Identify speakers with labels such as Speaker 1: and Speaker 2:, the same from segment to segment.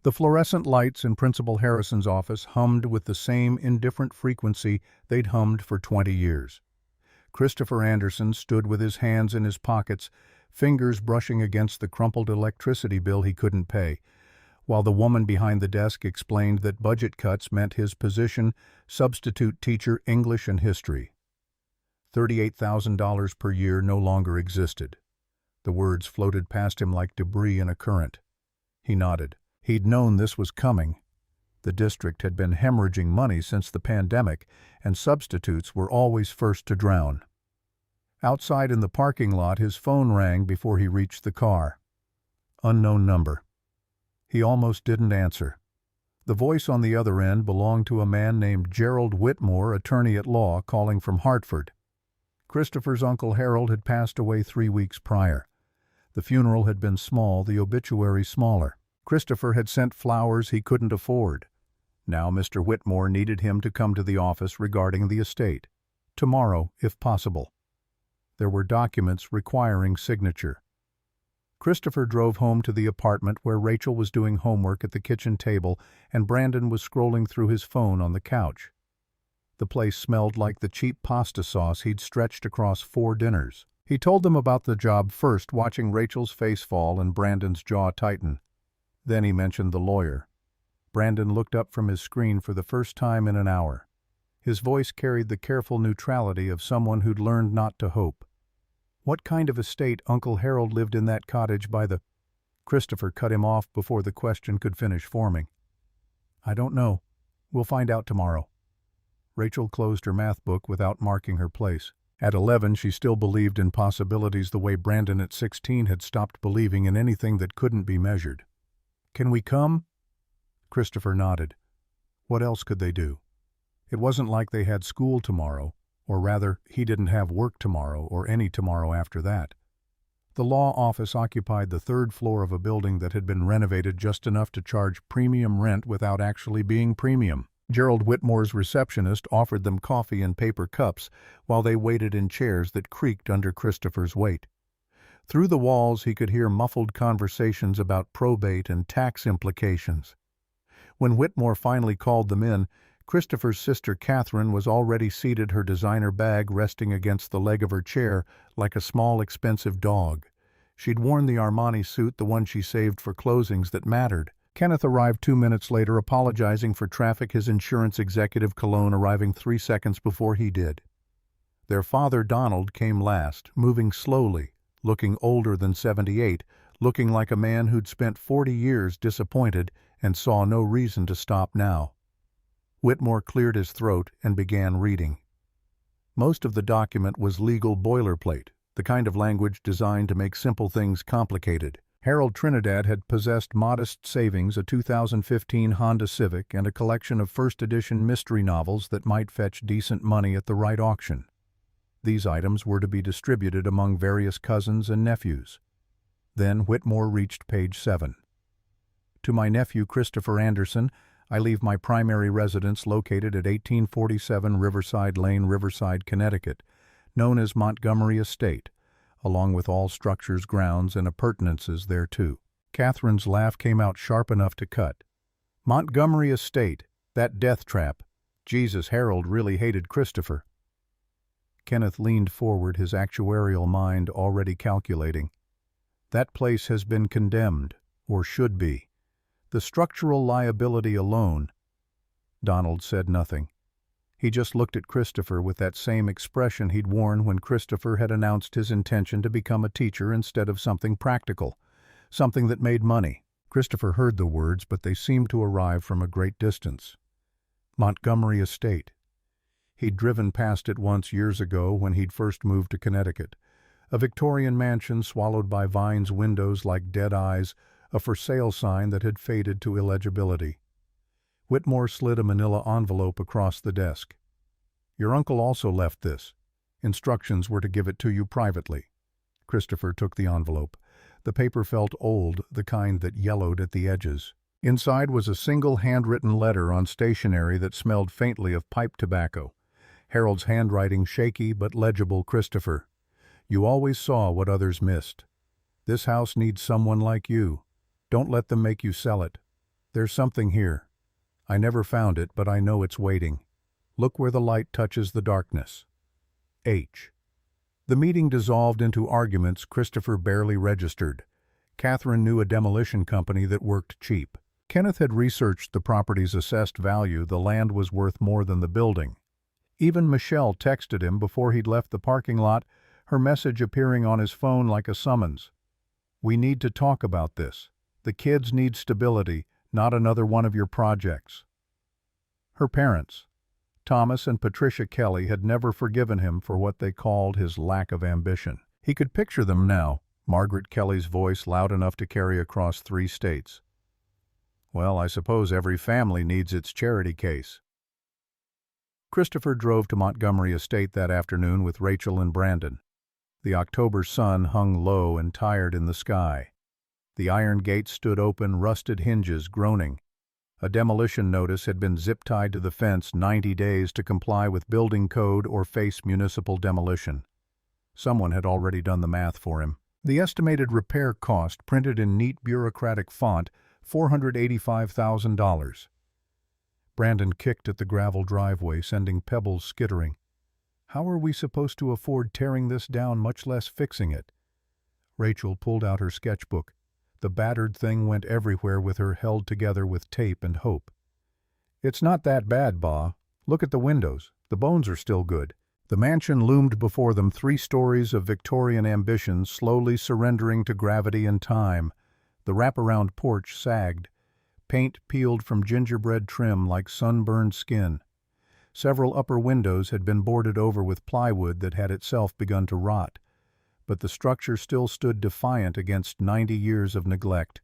Speaker 1: The fluorescent lights in Principal Harrison's office hummed with the same indifferent frequency they'd hummed for 20 years. Christopher Anderson stood with his hands in his pockets, fingers brushing against the crumpled electricity bill he couldn't pay, while the woman behind the desk explained that budget cuts meant his position, substitute teacher English and history. $38,000 per year no longer existed. The words floated past him like debris in a current. He nodded. He'd known this was coming. The district had been hemorrhaging money since the pandemic, and substitutes were always first to drown. Outside in the parking lot, his phone rang before he reached the car. Unknown number. He almost didn't answer. The voice on the other end belonged to a man named Gerald Whitmore, attorney at law, calling from Hartford. Christopher's Uncle Harold had passed away 3 weeks prior. The funeral had been small, the obituary smaller. Christopher had sent flowers he couldn't afford. Now Mr. Whitmore needed him to come to the office regarding the estate. Tomorrow, if possible. There were documents requiring signature. Christopher drove home to the apartment where Rachel was doing homework at the kitchen table and Brandon was scrolling through his phone on the couch. The place smelled like the cheap pasta sauce he'd stretched across 4 dinners. He told them about the job first, watching Rachel's face fall and Brandon's jaw tighten. Then he mentioned the lawyer. Brandon looked up from his screen for the first time in an hour. His voice carried the careful neutrality of someone who'd learned not to hope. What kind of estate Uncle Harold lived in that cottage by the... Christopher cut him off before the question could finish forming. I don't know. We'll find out tomorrow. Rachel closed her math book without marking her place. At 11, she still believed in possibilities the way Brandon at 16 had stopped believing in anything that couldn't be measured. Can we come? Christopher nodded. What else could they do? It wasn't like they had school tomorrow, or rather, he didn't have work tomorrow or any tomorrow after that. The law office occupied the 3rd floor of a building that had been renovated just enough to charge premium rent without actually being premium. Gerald Whitmore's receptionist offered them coffee in paper cups while they waited in chairs that creaked under Christopher's weight. Through the walls he could hear muffled conversations about probate and tax implications. When Whitmore finally called them in, Christopher's sister Catherine was already seated, her designer bag resting against the leg of her chair like a small expensive dog. She'd worn the Armani suit, the one she saved for closings that mattered. Kenneth arrived 2 minutes later, apologizing for traffic, his insurance executive Cologne arriving 3 seconds before he did. Their father Donald came last, moving slowly, looking older than 78, looking like a man who'd spent 40 years disappointed and saw no reason to stop now. Whitmore cleared his throat and began reading. Most of the document was legal boilerplate, the kind of language designed to make simple things complicated. Harold Trinidad had possessed modest savings, a 2015 Honda Civic, and a collection of first-edition mystery novels that might fetch decent money at the right auction. These items were to be distributed among various cousins and nephews. Then Whitmore reached page 7. To my nephew Christopher Anderson, I leave my primary residence located at 1847 Riverside Lane, Riverside, Connecticut, known as Montgomery Estate, along with all structures, grounds, and appurtenances thereto. Catherine's laugh came out sharp enough to cut. Montgomery Estate, that death trap. Jesus, Harold really hated Christopher. Kenneth leaned forward, his actuarial mind already calculating. That place has been condemned, or should be. The structural liability alone. Donald said nothing. He just looked at Christopher with that same expression he'd worn when Christopher had announced his intention to become a teacher instead of something practical, something that made money. Christopher heard the words, but they seemed to arrive from a great distance. Montgomery Estate. He'd driven past it once years ago when he'd first moved to Connecticut. A Victorian mansion swallowed by vines, windows like dead eyes, a for sale sign that had faded to illegibility. Whitmore slid a manila envelope across the desk. Your uncle also left this. Instructions were to give it to you privately. Christopher took the envelope. The paper felt old, the kind that yellowed at the edges. Inside was a single handwritten letter on stationery that smelled faintly of pipe tobacco. Harold's handwriting shaky but legible. Christopher, you always saw what others missed. This house needs someone like you. Don't let them make you sell it. There's something here. I never found it, but I know it's waiting. Look where the light touches the darkness. H. The meeting dissolved into arguments Christopher barely registered. Catherine knew a demolition company that worked cheap. Kenneth had researched the property's assessed value. The land was worth more than the building. Even Michelle texted him before he'd left the parking lot, her message appearing on his phone like a summons. We need to talk about this. The kids need stability, not another one of your projects. Her parents, Thomas and Patricia Kelly, had never forgiven him for what they called his lack of ambition. He could picture them now, Margaret Kelly's voice loud enough to carry across 3 states. Well, I suppose every family needs its charity case. Christopher drove to Montgomery Estate that afternoon with Rachel and Brandon. The October sun hung low and tired in the sky. The iron gates stood open, rusted hinges groaning. A demolition notice had been zip-tied to the fence, 90 days to comply with building code or face municipal demolition. Someone had already done the math for him. The estimated repair cost, printed in neat bureaucratic font, $485,000. Brandon kicked at the gravel driveway, sending pebbles skittering. How are we supposed to afford tearing this down, much less fixing it? Rachel pulled out her sketchbook. The battered thing went everywhere with her held together with tape and hope. It's not that bad, Ba. Look at the windows. The bones are still good. The mansion loomed before them, 3 stories of Victorian ambition slowly surrendering to gravity and time. The wraparound porch sagged. Paint peeled from gingerbread trim like sunburned skin. Several upper windows had been boarded over with plywood that had itself begun to rot. But the structure still stood defiant against 90 years of neglect,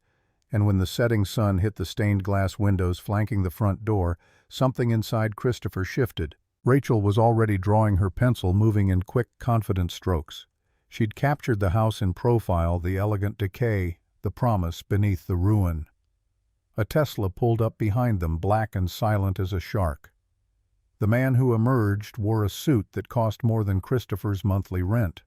Speaker 1: and when the setting sun hit the stained glass windows flanking the front door, something inside Christopher shifted. Rachel was already drawing her pencil, moving in quick, confident strokes. She'd captured the house in profile, the elegant decay, the promise beneath the ruin. A Tesla pulled up behind them, black and silent as a shark. The man who emerged wore a suit that cost more than Christopher's monthly rent.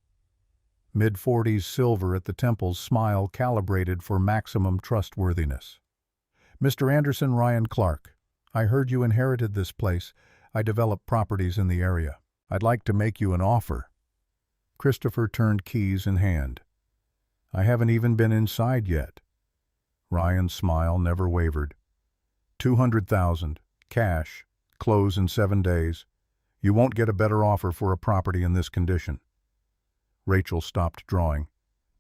Speaker 1: Mid-40s silver at the temples, smile calibrated for maximum trustworthiness. Mr. Anderson, Ryan Clark, I heard you inherited this place. I develop properties in the area. I'd like to make you an offer. Christopher turned, keys in hand. I haven't even been inside yet. Ryan's smile never wavered. 200,000, cash, close in 7 days. You won't get a better offer for a property in this condition. Rachel stopped drawing.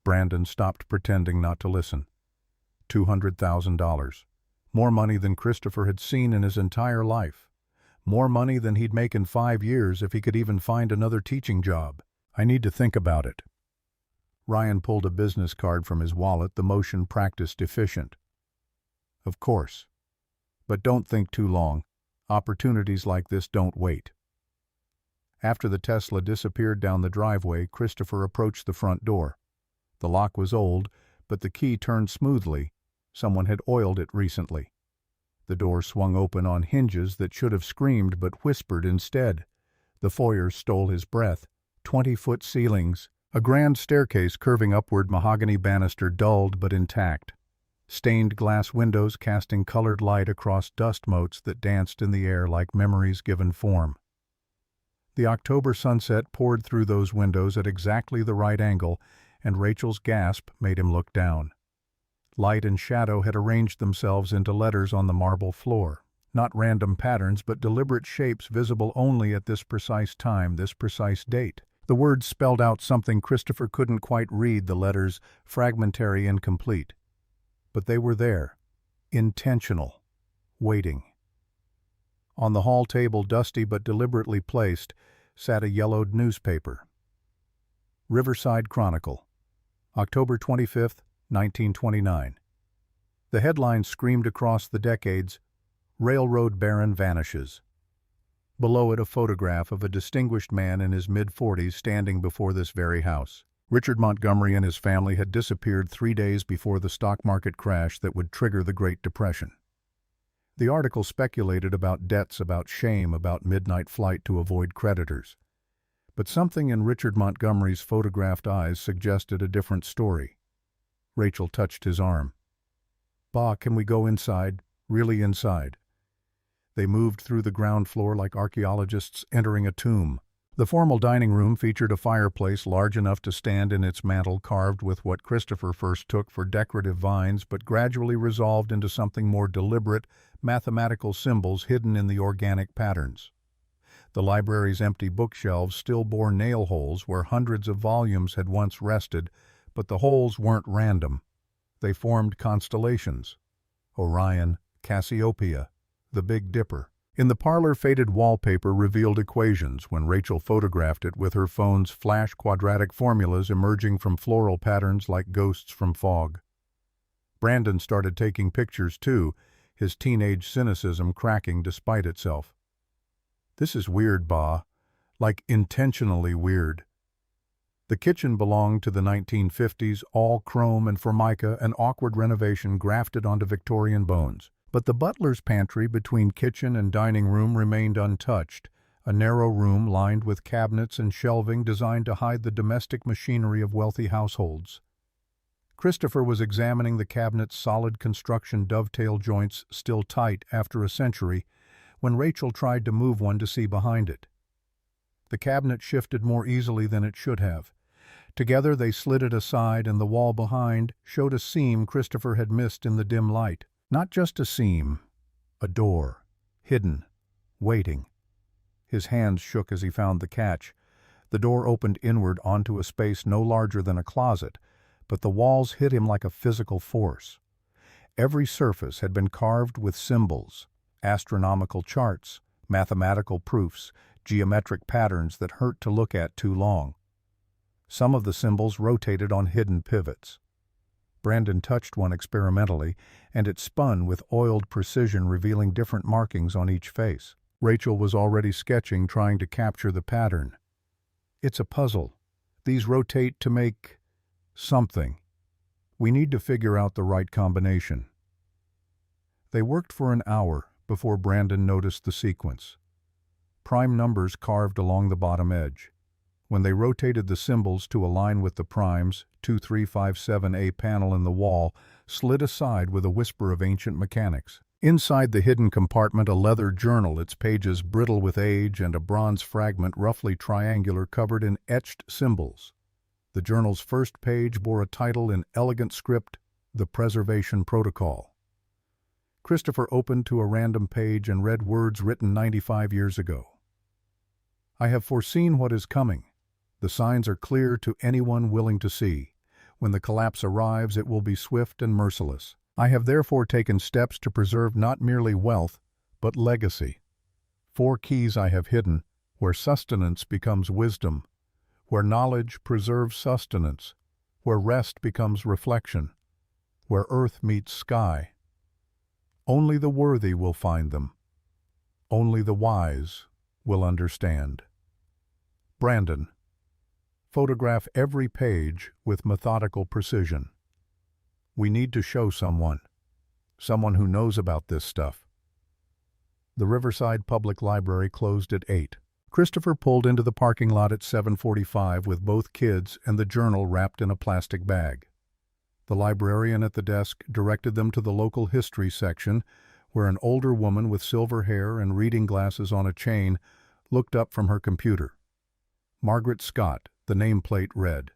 Speaker 1: Brandon stopped pretending not to listen. $200,000. More money than Christopher had seen in his entire life. More money than he'd make in 5 years if he could even find another teaching job. I need to think about it. Ryan pulled a business card from his wallet, the motion practice deficient. Of course. But don't think too long. Opportunities like this don't wait. After the Tesla disappeared down the driveway, Christopher approached the front door. The lock was old, but the key turned smoothly. Someone had oiled it recently. The door swung open on hinges that should have screamed but whispered instead. The foyer stole his breath. 20-foot ceilings. A grand staircase curving upward, mahogany banister dulled but intact. Stained glass windows casting colored light across dust motes that danced in the air like memories given form. The October sunset poured through those windows at exactly the right angle, and Rachel's gasp made him look down. Light and shadow had arranged themselves into letters on the marble floor. Not random patterns, but deliberate shapes visible only at this precise time, this precise date. The words spelled out something Christopher couldn't quite read, the letters fragmentary, incomplete. But they were there, intentional, waiting. On the hall table, dusty but deliberately placed, sat a yellowed newspaper. Riverside Chronicle, October 25, 1929. The headline screamed across the decades, "Railroad Baron Vanishes." Below it, a photograph of a distinguished man in his mid-40s standing before this very house. Richard Montgomery and his family had disappeared 3 days before the stock market crash that would trigger the Great Depression. The article speculated about debts, about shame, about midnight flight to avoid creditors. But something in Richard Montgomery's photographed eyes suggested a different story. Rachel touched his arm. "Ba, can we go inside? really inside. They moved through the ground floor like archaeologists entering a tomb. The formal dining room featured a fireplace large enough to stand in its mantel, carved with what Christopher first took for decorative vines but gradually resolved into something more deliberate, mathematical symbols hidden in the organic patterns. The library's empty bookshelves still bore nail holes where hundreds of volumes had once rested, but the holes weren't random. They formed constellations: Orion, Cassiopeia, the Big Dipper. In the parlor, faded wallpaper revealed equations when Rachel photographed it with her phone's flash quadratic formulas emerging from floral patterns like ghosts from fog. Brandon started taking pictures too, his teenage cynicism cracking despite itself. "This is weird, Ba. Like intentionally weird." The kitchen belonged to the 1950s, all chrome and formica, an awkward renovation grafted onto Victorian bones. But the butler's pantry between kitchen and dining room remained untouched, a narrow room lined with cabinets and shelving designed to hide the domestic machinery of wealthy households. Christopher was examining the cabinet's solid construction dovetail joints still tight after a century when Rachel tried to move one to see behind it. The cabinet shifted more easily than it should have. Together they slid it aside, and the wall behind showed a seam Christopher had missed in the dim light. Not just a seam, a door, hidden, waiting. His hands shook as he found the catch. The door opened inward onto a space no larger than a closet, but the walls hit him like a physical force. Every surface had been carved with symbols, astronomical charts, mathematical proofs, geometric patterns that hurt to look at too long. Some of the symbols rotated on hidden pivots. Brandon touched one experimentally, and it spun with oiled precision, revealing different markings on each face. Rachel was already sketching, trying to capture the pattern. "It's a puzzle. These rotate to make something. We need to figure out the right combination." They worked for an hour before Brandon noticed the sequence. Prime numbers carved along the bottom edge. When they rotated the symbols to align with the primes, 2357A panel in the wall slid aside with a whisper of ancient mechanics. Inside the hidden compartment, a leather journal, its pages brittle with age, and a bronze fragment roughly triangular covered in etched symbols. The journal's first page bore a title in elegant script, "The Preservation Protocol." Christopher opened to a random page and read words written 95 years ago. "I have foreseen what is coming. The signs are clear to anyone willing to see. When the collapse arrives, it will be swift and merciless. I have therefore taken steps to preserve not merely wealth, but legacy. 4 keys I have hidden, where sustenance becomes wisdom, where knowledge preserves sustenance, where rest becomes reflection, where earth meets sky. Only the worthy will find them. Only the wise will understand." Brandon. Photograph every page with methodical precision. We need to show someone who knows about this stuff. The Riverside Public Library closed at 8. Christopher pulled into the parking lot at 7:45 with both kids and the journal wrapped in a plastic bag. The librarian at the desk directed them to the local history section, where an older woman with silver hair and reading glasses on a chain looked up from her computer. Margaret Scott, the nameplate read.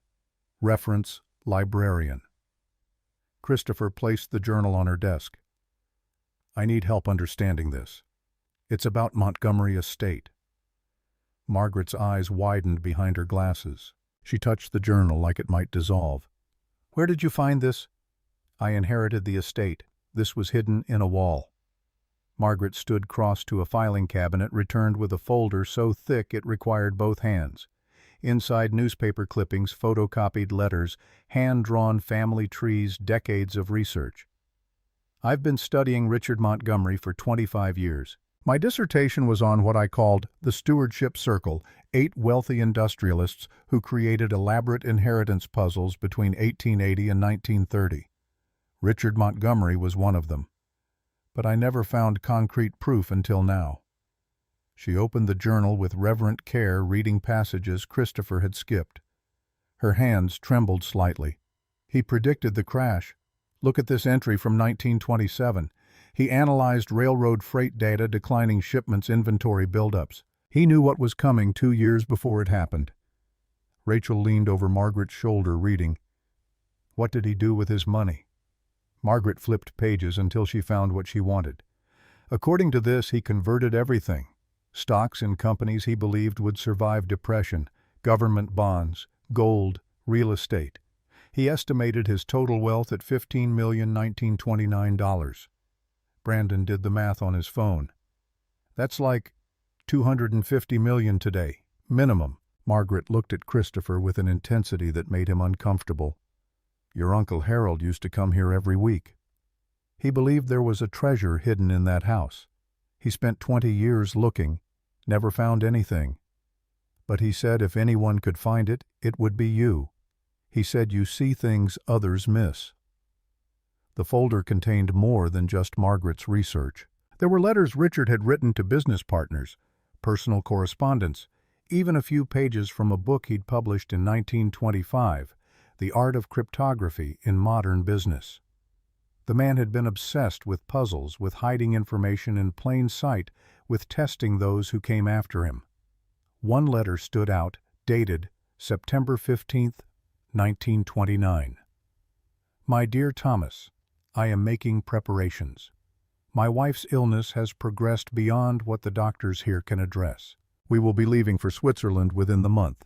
Speaker 1: Reference, librarian. Christopher placed the journal on her desk. "I need help understanding this. It's about Montgomery Estate." Margaret's eyes widened behind her glasses. She touched the journal like it might dissolve. "Where did you find this?" "I inherited the estate. This was hidden in a wall." Margaret stood cross to a filing cabinet, returned with a folder so thick it required both hands. Inside, newspaper clippings, photocopied letters, hand-drawn family trees, decades of research. "I've been studying Richard Montgomery for 25 years. My dissertation was on what I called the stewardship circle, 8 wealthy industrialists who created elaborate inheritance puzzles between 1880 and 1930. Richard Montgomery was one of them. But I never found concrete proof until now." She opened the journal with reverent care, reading passages Christopher had skipped. Her hands trembled slightly. "He predicted the crash. Look at this entry from 1927. He analyzed railroad freight data, declining shipments, inventory buildups. He knew what was coming 2 years before it happened. Rachel leaned over Margaret's shoulder, reading. What did he do with his money? Margaret flipped pages until she found what she wanted. According to this, he converted everything. Stocks in companies he believed would survive depression, government bonds, gold, real estate. He estimated his total wealth at $15,1929. Brandon did the math on his phone. That's like $250 million today, minimum. Margaret looked at Christopher with an intensity that made him uncomfortable. Your Uncle Harold used to come here every week. He believed there was a treasure hidden in that house. He spent 20 years looking, never found anything. But he said if anyone could find it, it would be you. He said you see things others miss. The folder contained more than just Margaret's research. There were letters Richard had written to business partners, personal correspondence, even a few pages from a book he'd published in 1925, The Art of Cryptography in Modern Business. The man had been obsessed with puzzles, with hiding information in plain sight, with testing those who came after him. One letter stood out, dated September 15, 1929. My dear Thomas, I am making preparations. My wife's illness has progressed beyond what the doctors here can address. We will be leaving for Switzerland within the month.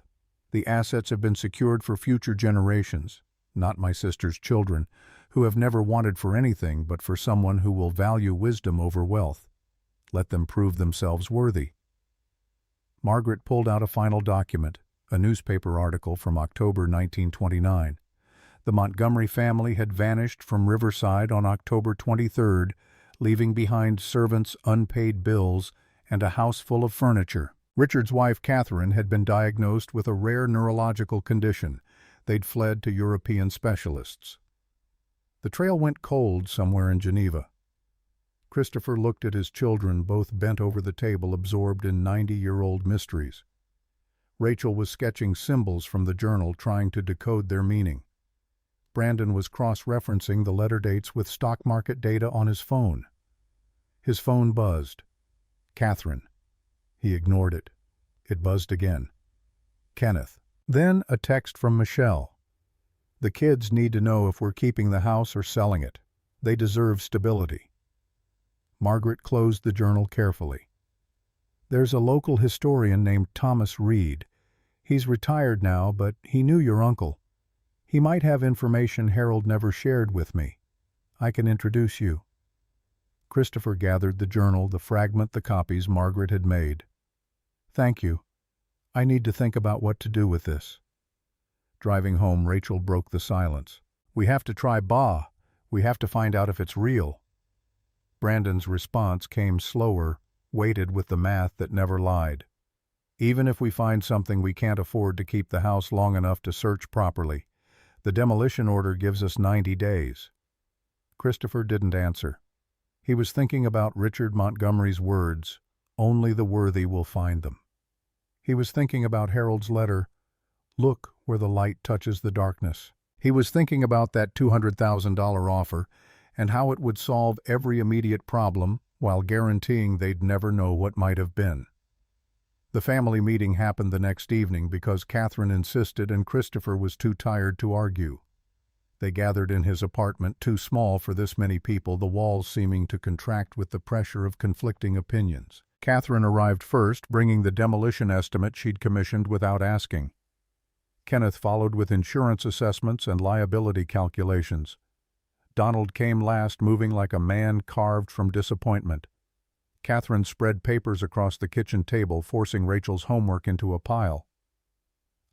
Speaker 1: The assets have been secured for future generations, not my sister's children, who have never wanted for anything but for someone who will value wisdom over wealth. Let them prove themselves worthy. Margaret pulled out a final document, a newspaper article from October 1929. The Montgomery family had vanished from Riverside on October 23rd, leaving behind servants, unpaid bills, and a house full of furniture. Richard's wife, Catherine, had been diagnosed with a rare neurological condition. They'd fled to European specialists. The trail went cold somewhere in Geneva. Christopher looked at his children, both bent over the table, absorbed in 90-year-old mysteries. Rachel was sketching symbols from the journal, trying to decode their meaning. Brandon was cross-referencing the letter dates with stock market data on his phone. His phone buzzed. Catherine. He ignored it. It buzzed again. Kenneth. Then a text from Michelle. The kids need to know if we're keeping the house or selling it. They deserve stability. Margaret closed the journal carefully. There's a local historian named Thomas Reed. He's retired now, but he knew your uncle. He might have information Harold never shared with me. I can introduce you. Christopher gathered the journal, the fragment, the copies Margaret had made. Thank you. I need to think about what to do with this. Driving home, Rachel broke the silence. We have to try Ba. We have to find out if it's real. Brandon's response came slower, weighted with the math that never lied. Even if we find something, we can't afford to keep the house long enough to search properly. The demolition order gives us 90 days. Christopher didn't answer. He was thinking about Richard Montgomery's words, only the worthy will find them. He was thinking about Harold's letter, look where the light touches the darkness. He was thinking about that $200,000 offer and how it would solve every immediate problem while guaranteeing they'd never know what might have been. The family meeting happened the next evening because Catherine insisted and Christopher was too tired to argue. They gathered in his apartment, too small for this many people, the walls seeming to contract with the pressure of conflicting opinions. Catherine arrived first, bringing the demolition estimate she'd commissioned without asking. Kenneth followed with insurance assessments and liability calculations. Donald came last, moving like a man carved from disappointment. Catherine spread papers across the kitchen table, forcing Rachel's homework into a pile.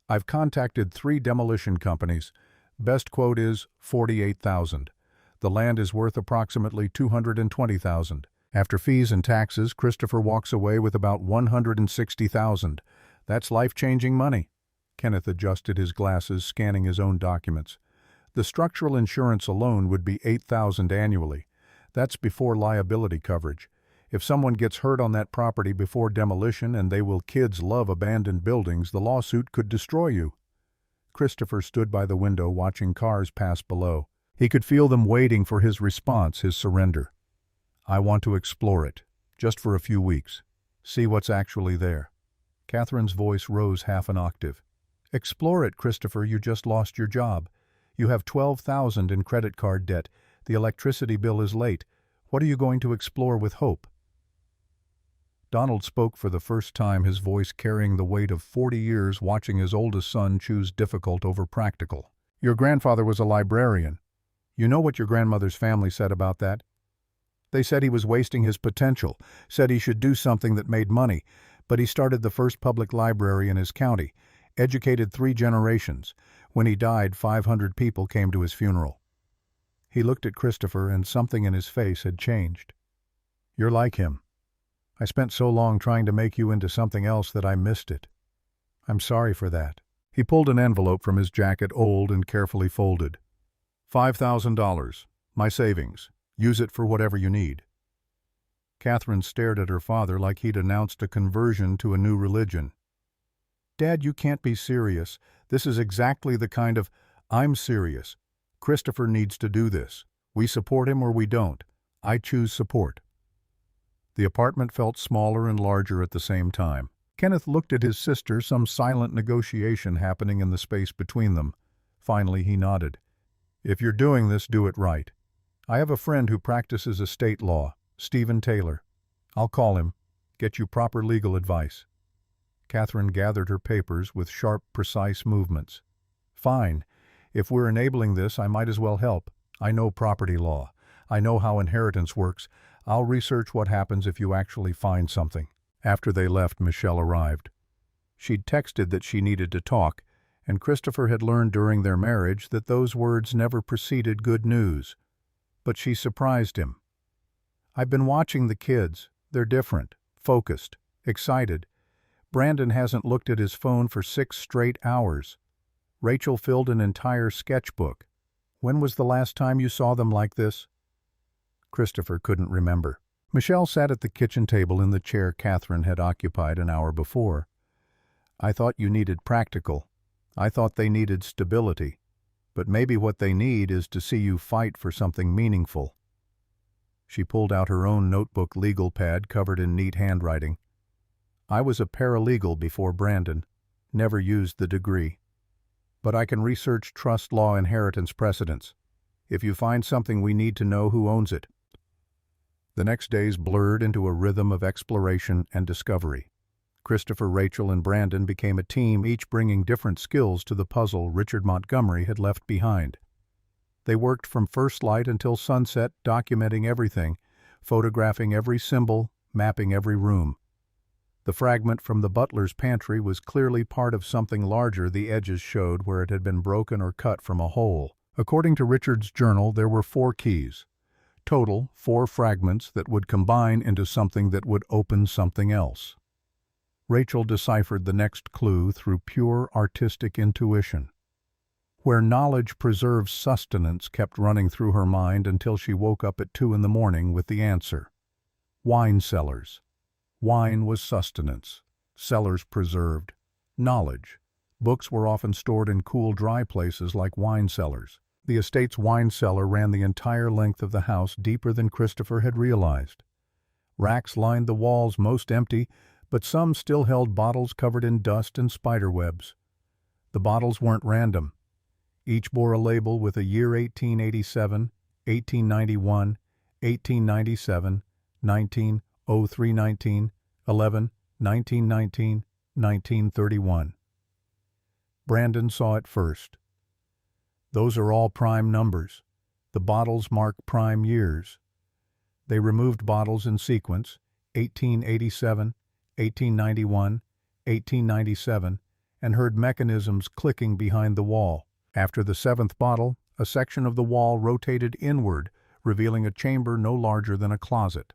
Speaker 1: I've contacted 3 demolition companies. Best quote is $48,000. The land is worth approximately $220,000. After fees and taxes, Christopher walks away with about $160,000. That's life-changing money. Kenneth adjusted his glasses, scanning his own documents. The structural insurance alone would be $8,000 annually. That's before liability coverage. If someone gets hurt on that property before demolition, and kids love abandoned buildings, the lawsuit could destroy you. Christopher stood by the window watching cars pass below. He could feel them waiting for his response, his surrender. I want to explore it, just for a few weeks. See what's actually there. Catherine's voice rose half an octave. Explore it, Christopher, you just lost your job. You have $12,000 in credit card debt. The electricity bill is late. What are you going to explore with hope? Donald spoke for the first time, his voice carrying the weight of 40 years watching his oldest son choose difficult over practical. Your grandfather was a librarian. You know what your grandmother's family said about that? They said he was wasting his potential, said he should do something that made money, but he started the first public library in his county, educated 3 generations. When he died, 500 people came to his funeral. He looked at Christopher, and something in his face had changed. You're like him. I spent so long trying to make you into something else that I missed it. I'm sorry for that. He pulled an envelope from his jacket, old and carefully folded. $5,000. My savings. Use it for whatever you need. Catherine stared at her father like he'd announced a conversion to a new religion. Dad, you can't be serious. This is exactly the kind of... I'm serious. Christopher needs to do this. We support him or we don't. I choose support. The apartment felt smaller and larger at the same time. Kenneth looked at his sister, some silent negotiation happening in the space between them. Finally, he nodded. If you're doing this, do it right. I have a friend who practices estate law, Stephen Taylor. I'll call him, get you proper legal advice. Catherine gathered her papers with sharp, precise movements. Fine. If we're enabling this, I might as well help. I know property law. I know how inheritance works. I'll research what happens if you actually find something. After they left, Michelle arrived. She'd texted that she needed to talk, and Christopher had learned during their marriage that those words never preceded good news. But she surprised him. I've been watching the kids. They're different, focused, excited. Brandon hasn't looked at his phone for 6 straight hours. Rachel filled an entire sketchbook. When was the last time you saw them like this? Christopher couldn't remember. Michelle sat at the kitchen table in the chair Catherine had occupied an hour before. I thought you needed practical. I thought they needed stability. But maybe what they need is to see you fight for something meaningful. She pulled out her own notebook legal pad covered in neat handwriting. I was a paralegal before Brandon, never used the degree. But I can research trust law inheritance precedents. If you find something, we need to know who owns it. The next days blurred into a rhythm of exploration and discovery. Christopher, Rachel, and Brandon became a team, each bringing different skills to the puzzle Richard Montgomery had left behind. They worked from first light until sunset, documenting everything, photographing every symbol, mapping every room. The fragment from the butler's pantry was clearly part of something larger. The edges showed where it had been broken or cut from a hole. According to Richard's journal, there were 4 keys. Total, 4 fragments that would combine into something that would open something else. Rachel deciphered the next clue through pure artistic intuition. Where knowledge preserves sustenance kept running through her mind until she woke up at 2 in the morning with the answer. Wine cellars. Wine was sustenance. Cellars preserved. Knowledge. Books were often stored in cool, dry places like wine cellars. The estate's wine cellar ran the entire length of the house, deeper than Christopher had realized. Racks lined the walls, most empty, but some still held bottles covered in dust and spiderwebs. The bottles weren't random. Each bore a label with a year 1887, 1891, 1897, 19, 0319, 11, 1919, 1931. Brandon saw it first. Those are all prime numbers. The bottles mark prime years. They removed bottles in sequence, 1887, 1891, 1897, and heard mechanisms clicking behind the wall. After the 7th bottle, a section of the wall rotated inward, revealing a chamber no larger than a closet.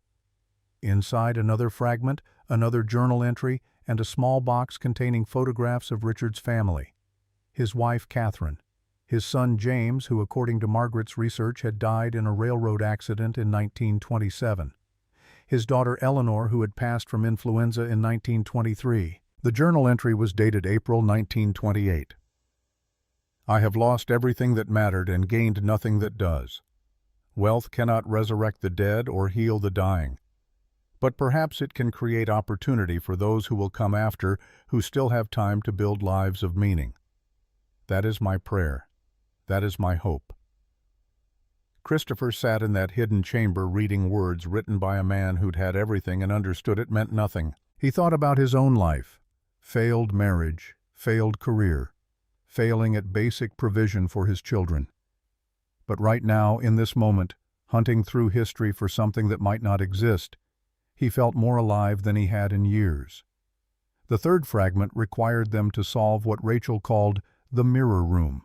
Speaker 1: Inside, another fragment, another journal entry, and a small box containing photographs of Richard's family. His wife, Catherine. His son, James, who, according to Margaret's research, had died in a railroad accident in 1927. His daughter, Eleanor, who had passed from influenza in 1923. The journal entry was dated April 1928. I have lost everything that mattered and gained nothing that does. Wealth cannot resurrect the dead or heal the dying. But perhaps it can create opportunity for those who will come after, who still have time to build lives of meaning. That is my prayer. That is my hope. Christopher sat in that hidden chamber reading words written by a man who'd had everything and understood it meant nothing. He thought about his own life. Failed marriage, failed career, failing at basic provision for his children. But right now, in this moment, hunting through history for something that might not exist, he felt more alive than he had in years. The third fragment required them to solve what Rachel called the mirror room.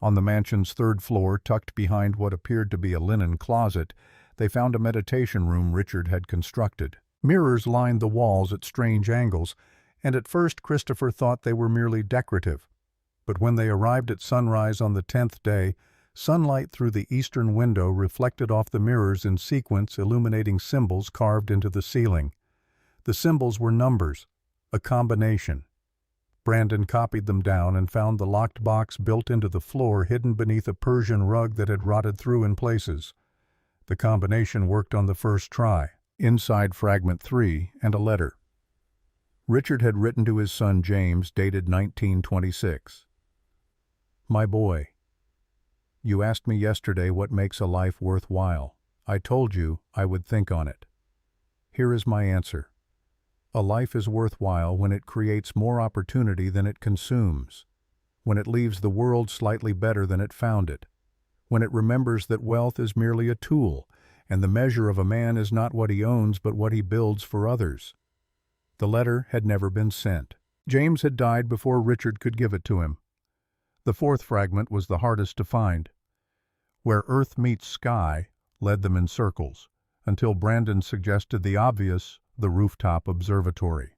Speaker 1: On the mansion's third floor, tucked behind what appeared to be a linen closet, they found a meditation room Richard had constructed. Mirrors lined the walls at strange angles, and at first Christopher thought they were merely decorative. But when they arrived at sunrise on the 10th day, sunlight through the eastern window reflected off the mirrors in sequence, illuminating symbols carved into the ceiling. The symbols were numbers, a combination. Brandon copied them down and found the locked box built into the floor, hidden beneath a Persian rug that had rotted through in places. The combination worked on the first try. Inside fragment 3 and a letter. Richard had written to his son James, dated 1926. My boy, you asked me yesterday what makes a life worthwhile. I told you I would think on it. Here is my answer. A life is worthwhile when it creates more opportunity than it consumes, when it leaves the world slightly better than it found it, when it remembers that wealth is merely a tool, and the measure of a man is not what he owns but what he builds for others. The letter had never been sent. James had died before Richard could give it to him. The fourth fragment was the hardest to find. Where earth meets sky led them in circles, until Brandon suggested the obvious, the rooftop observatory.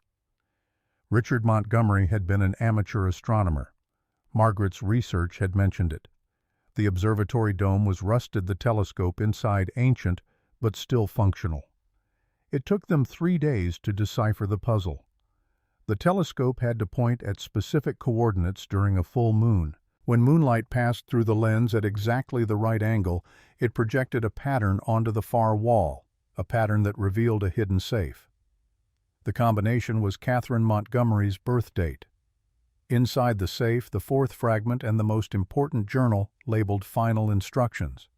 Speaker 1: Richard Montgomery had been an amateur astronomer. Margaret's research had mentioned it. The observatory dome was rusted, the telescope inside ancient, but still functional. It took them 3 days to decipher the puzzle. The telescope had to point at specific coordinates during a full moon. When moonlight passed through the lens at exactly the right angle, it projected a pattern onto the far wall, a pattern that revealed a hidden safe. The combination was Catherine Montgomery's birth date. Inside the safe, the fourth fragment and the most important journal labeled Final Instructions.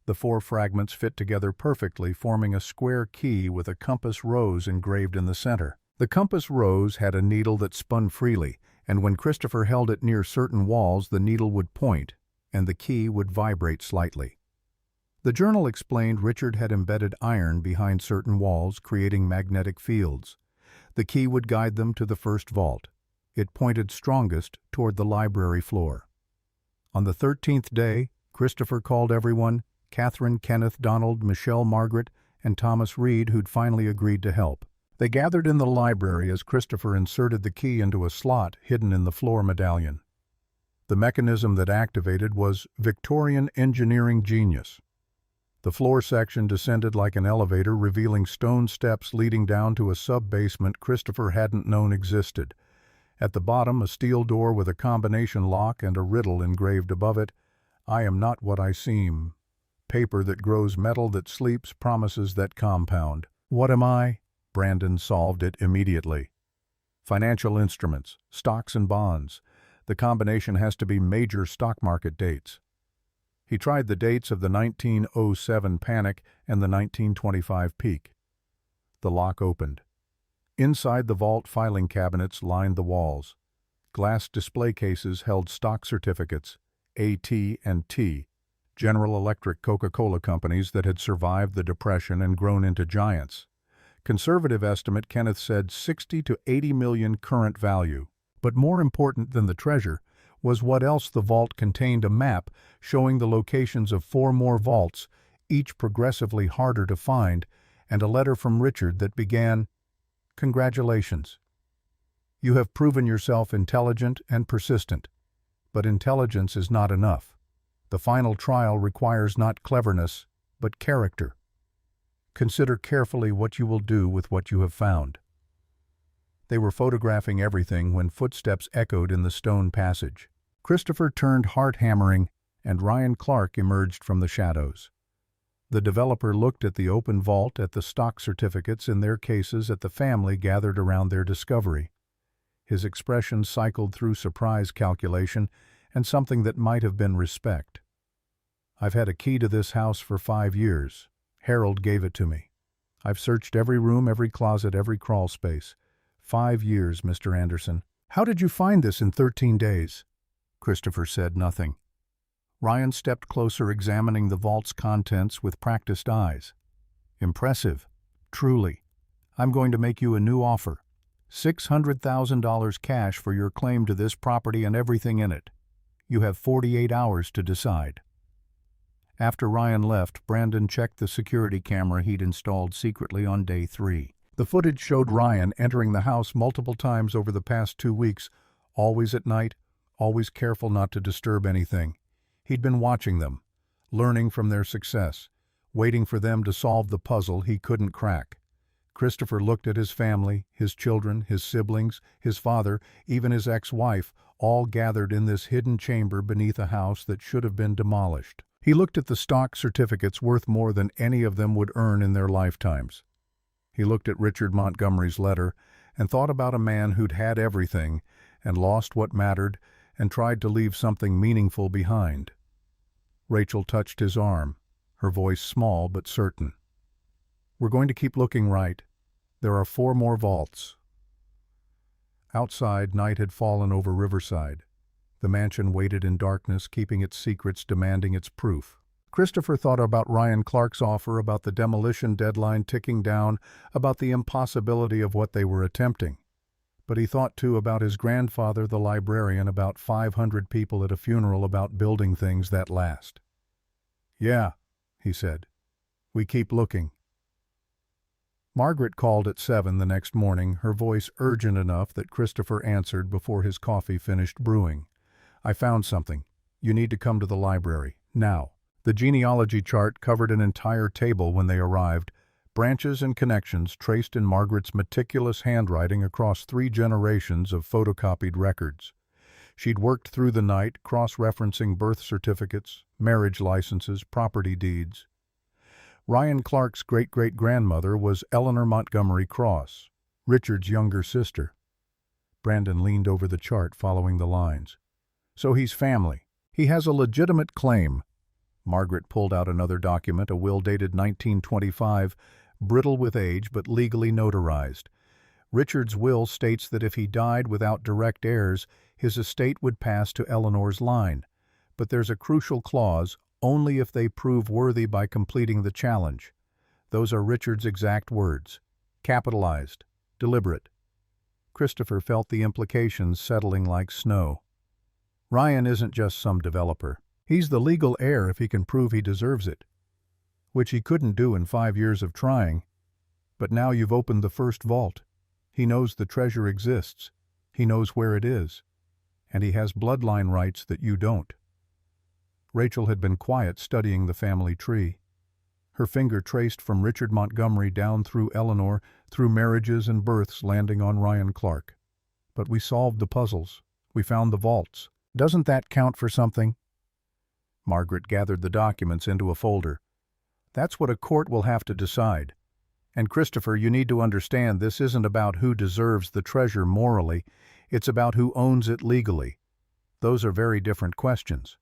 Speaker 1: The 4 fragments fit together perfectly, forming a square key with a compass rose engraved in the center. The compass rose had a needle that spun freely, and when Christopher held it near certain walls, the needle would point, and the key would vibrate slightly. The journal explained Richard had embedded iron behind certain walls, creating magnetic fields. The key would guide them to the first vault. It pointed strongest toward the library floor. On the 13th day, Christopher called everyone, Catherine, Kenneth, Donald, Michelle, Margaret, and Thomas Reed, who'd finally agreed to help. They gathered in the library as Christopher inserted the key into a slot hidden in the floor medallion. The mechanism that activated was Victorian engineering genius. The floor section descended like an elevator, revealing stone steps leading down to a sub-basement Christopher hadn't known existed. At the bottom, a steel door with a combination lock and a riddle engraved above it, I am not what I seem. Paper that grows, metal that sleeps, promises that compound. What am I? Brandon solved it immediately. Financial instruments, stocks and bonds. The combination has to be major stock market dates. He tried the dates of the 1907 panic and the 1925 peak. The lock opened. Inside the vault, filing cabinets lined the walls. Glass display cases held stock certificates, AT&T, General Electric, Coca-Cola companies that had survived the Depression and grown into giants. Conservative estimate, Kenneth said, 60 to 80 million current value. But more important than the treasure was what else the vault contained: a map showing the locations of 4 more vaults, each progressively harder to find, and a letter from Richard that began, "Congratulations. You have proven yourself intelligent and persistent. But intelligence is not enough. The final trial requires not cleverness, but character. Consider carefully what you will do with what you have found." They were photographing everything when footsteps echoed in the stone passage. Christopher turned, heart hammering, and Ryan Clark emerged from the shadows. The developer looked at the open vault, at the stock certificates in their cases, at the family gathered around their discovery. His expression cycled through surprise, calculation, and something that might have been respect. "I've had a key to this house for 5 years. Harold gave it to me. I've searched every room, every closet, every crawl space. 5 years, Mr. Anderson." "How did you find this in 13 days?" Christopher said nothing. Ryan stepped closer, examining the vault's contents with practiced eyes. "Impressive. Truly. I'm going to make you a new offer. $600,000 cash for your claim to this property and everything in it. You have 48 hours to decide." After Ryan left, Brandon checked the security camera he'd installed secretly on day 3. The footage showed Ryan entering the house multiple times over the past 2 weeks, always at night, always careful not to disturb anything. He'd been watching them, learning from their success, waiting for them to solve the puzzle he couldn't crack. Christopher looked at his family, his children, his siblings, his father, even his ex-wife, all gathered in this hidden chamber beneath a house that should have been demolished. He looked at the stock certificates worth more than any of them would earn in their lifetimes. He looked at Richard Montgomery's letter and thought about a man who'd had everything and lost what mattered and tried to leave something meaningful behind. Rachel touched his arm, her voice small but certain. "We're going to keep looking right. There are 4 more vaults." Outside, night had fallen over Riverside. The mansion waited in darkness, keeping its secrets, demanding its proof. Christopher thought about Ryan Clark's offer, about the demolition deadline ticking down, about the impossibility of what they were attempting. But he thought, too, about his grandfather, the librarian, about 500 people at a funeral, about building things that last. "Yeah," he said. "We keep looking." Margaret called at 7 the next morning, her voice urgent enough that Christopher answered before his coffee finished brewing. "I found something. You need to come to the library, now." The genealogy chart covered an entire table when they arrived, branches and connections traced in Margaret's meticulous handwriting across 3 generations of photocopied records. She'd worked through the night, cross-referencing birth certificates, marriage licenses, property deeds. Ryan Clark's great-great-grandmother was Eleanor Montgomery Cross, Richard's younger sister. Brandon leaned over the chart, following the lines. "So he's family. He has a legitimate claim." Margaret pulled out another document, a will dated 1925, brittle with age but legally notarized. Richard's will states that if he died without direct heirs, his estate would pass to Eleanor's line. But there's a crucial clause, only if they prove worthy by completing the challenge. Those are Richard's exact words. Capitalized. Deliberate. Christopher felt the implications settling like snow. Ryan isn't just some developer. He's the legal heir if he can prove he deserves it. Which he couldn't do in 5 years of trying. But now you've opened the first vault. He knows the treasure exists. He knows where it is. And he has bloodline rights that you don't. Rachel had been quiet, studying the family tree. Her finger traced from Richard Montgomery down through Eleanor, through marriages and births, landing on Ryan Clark. "But we solved the puzzles. We found the vaults. Doesn't that count for something?" Margaret gathered the documents into a folder. "That's what a court will have to decide. And Christopher, you need to understand this isn't about who deserves the treasure morally, it's about who owns it legally. Those are very different questions."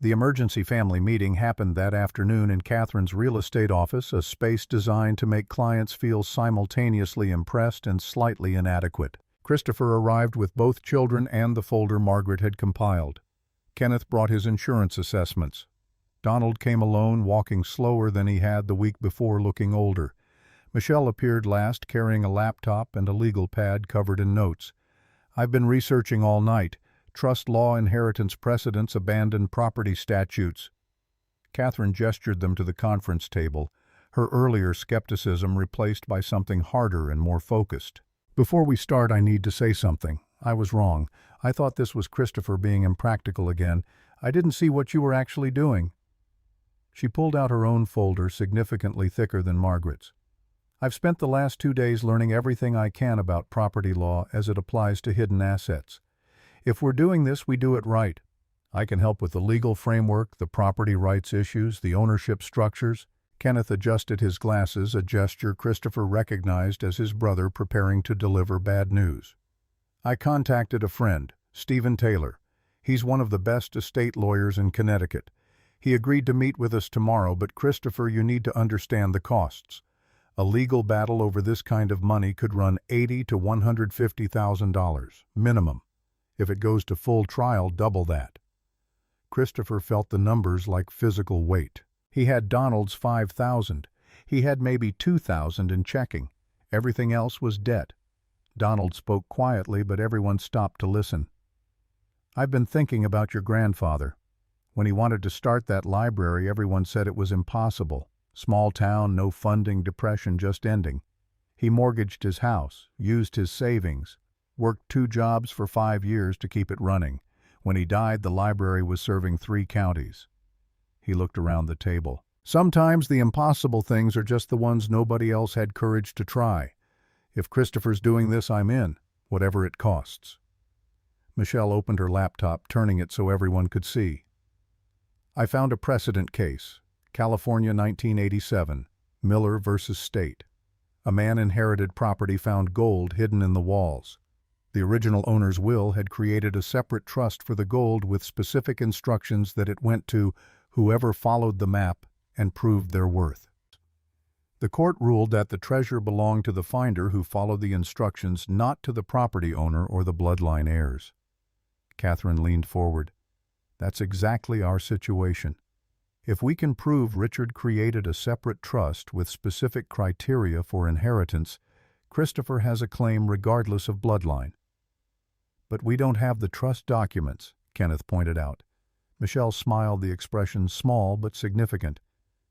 Speaker 1: The emergency family meeting happened that afternoon in Catherine's real estate office, a space designed to make clients feel simultaneously impressed and slightly inadequate. Christopher arrived with both children and the folder Margaret had compiled. Kenneth brought his insurance assessments. Donald came alone, walking slower than he had the week before, looking older. Michelle appeared last, carrying a laptop and a legal pad covered in notes. "I've been researching all night. Trust law, inheritance precedents, abandoned property statutes." Catherine gestured them to the conference table, her earlier skepticism replaced by something harder and more focused. "Before we start, I need to say something. I was wrong. I thought this was Christopher being impractical again. I didn't see what you were actually doing." She pulled out her own folder, significantly thicker than Margaret's. "I've spent the last 2 days learning everything I can about property law as it applies to hidden assets. If we're doing this, we do it right. I can help with the legal framework, the property rights issues, the ownership structures. Kenneth adjusted his glasses, a gesture Christopher recognized as his brother preparing to deliver bad news. I contacted a friend, Stephen Taylor. He's one of the best estate lawyers in Connecticut. He agreed to meet with us tomorrow, but Christopher, you need to understand the costs. A legal battle over this kind of money could run $80,000 to $150,000, minimum. If it goes to full trial, double that. Christopher felt the numbers like physical weight. He had Donald's $5,000. He had maybe $2,000 in checking. Everything else was debt. Donald spoke quietly, but everyone stopped to listen. I've been thinking about your grandfather. When he wanted to start that library, everyone said it was impossible. Small town, no funding, depression just ending. He mortgaged his house, used his savings, worked 2 jobs for 5 years to keep it running. When he died, the library was serving 3 counties. He looked around the table. Sometimes the impossible things are just the ones nobody else had courage to try. If Christopher's doing this, I'm in, whatever it costs. Michelle opened her laptop, turning it so everyone could see. I found a precedent case. California, 1987. Miller versus State. A man inherited property, found gold hidden in the walls. The original owner's will had created a separate trust for the gold with specific instructions that it went to whoever followed the map and proved their worth. The court ruled that the treasure belonged to the finder who followed the instructions, not to the property owner or the bloodline heirs. Catherine leaned forward. That's exactly our situation. If we can prove Richard created a separate trust with specific criteria for inheritance, Christopher has a claim regardless of bloodline. But we don't have the trust documents, Kenneth pointed out. Michelle smiled, the expression small but significant.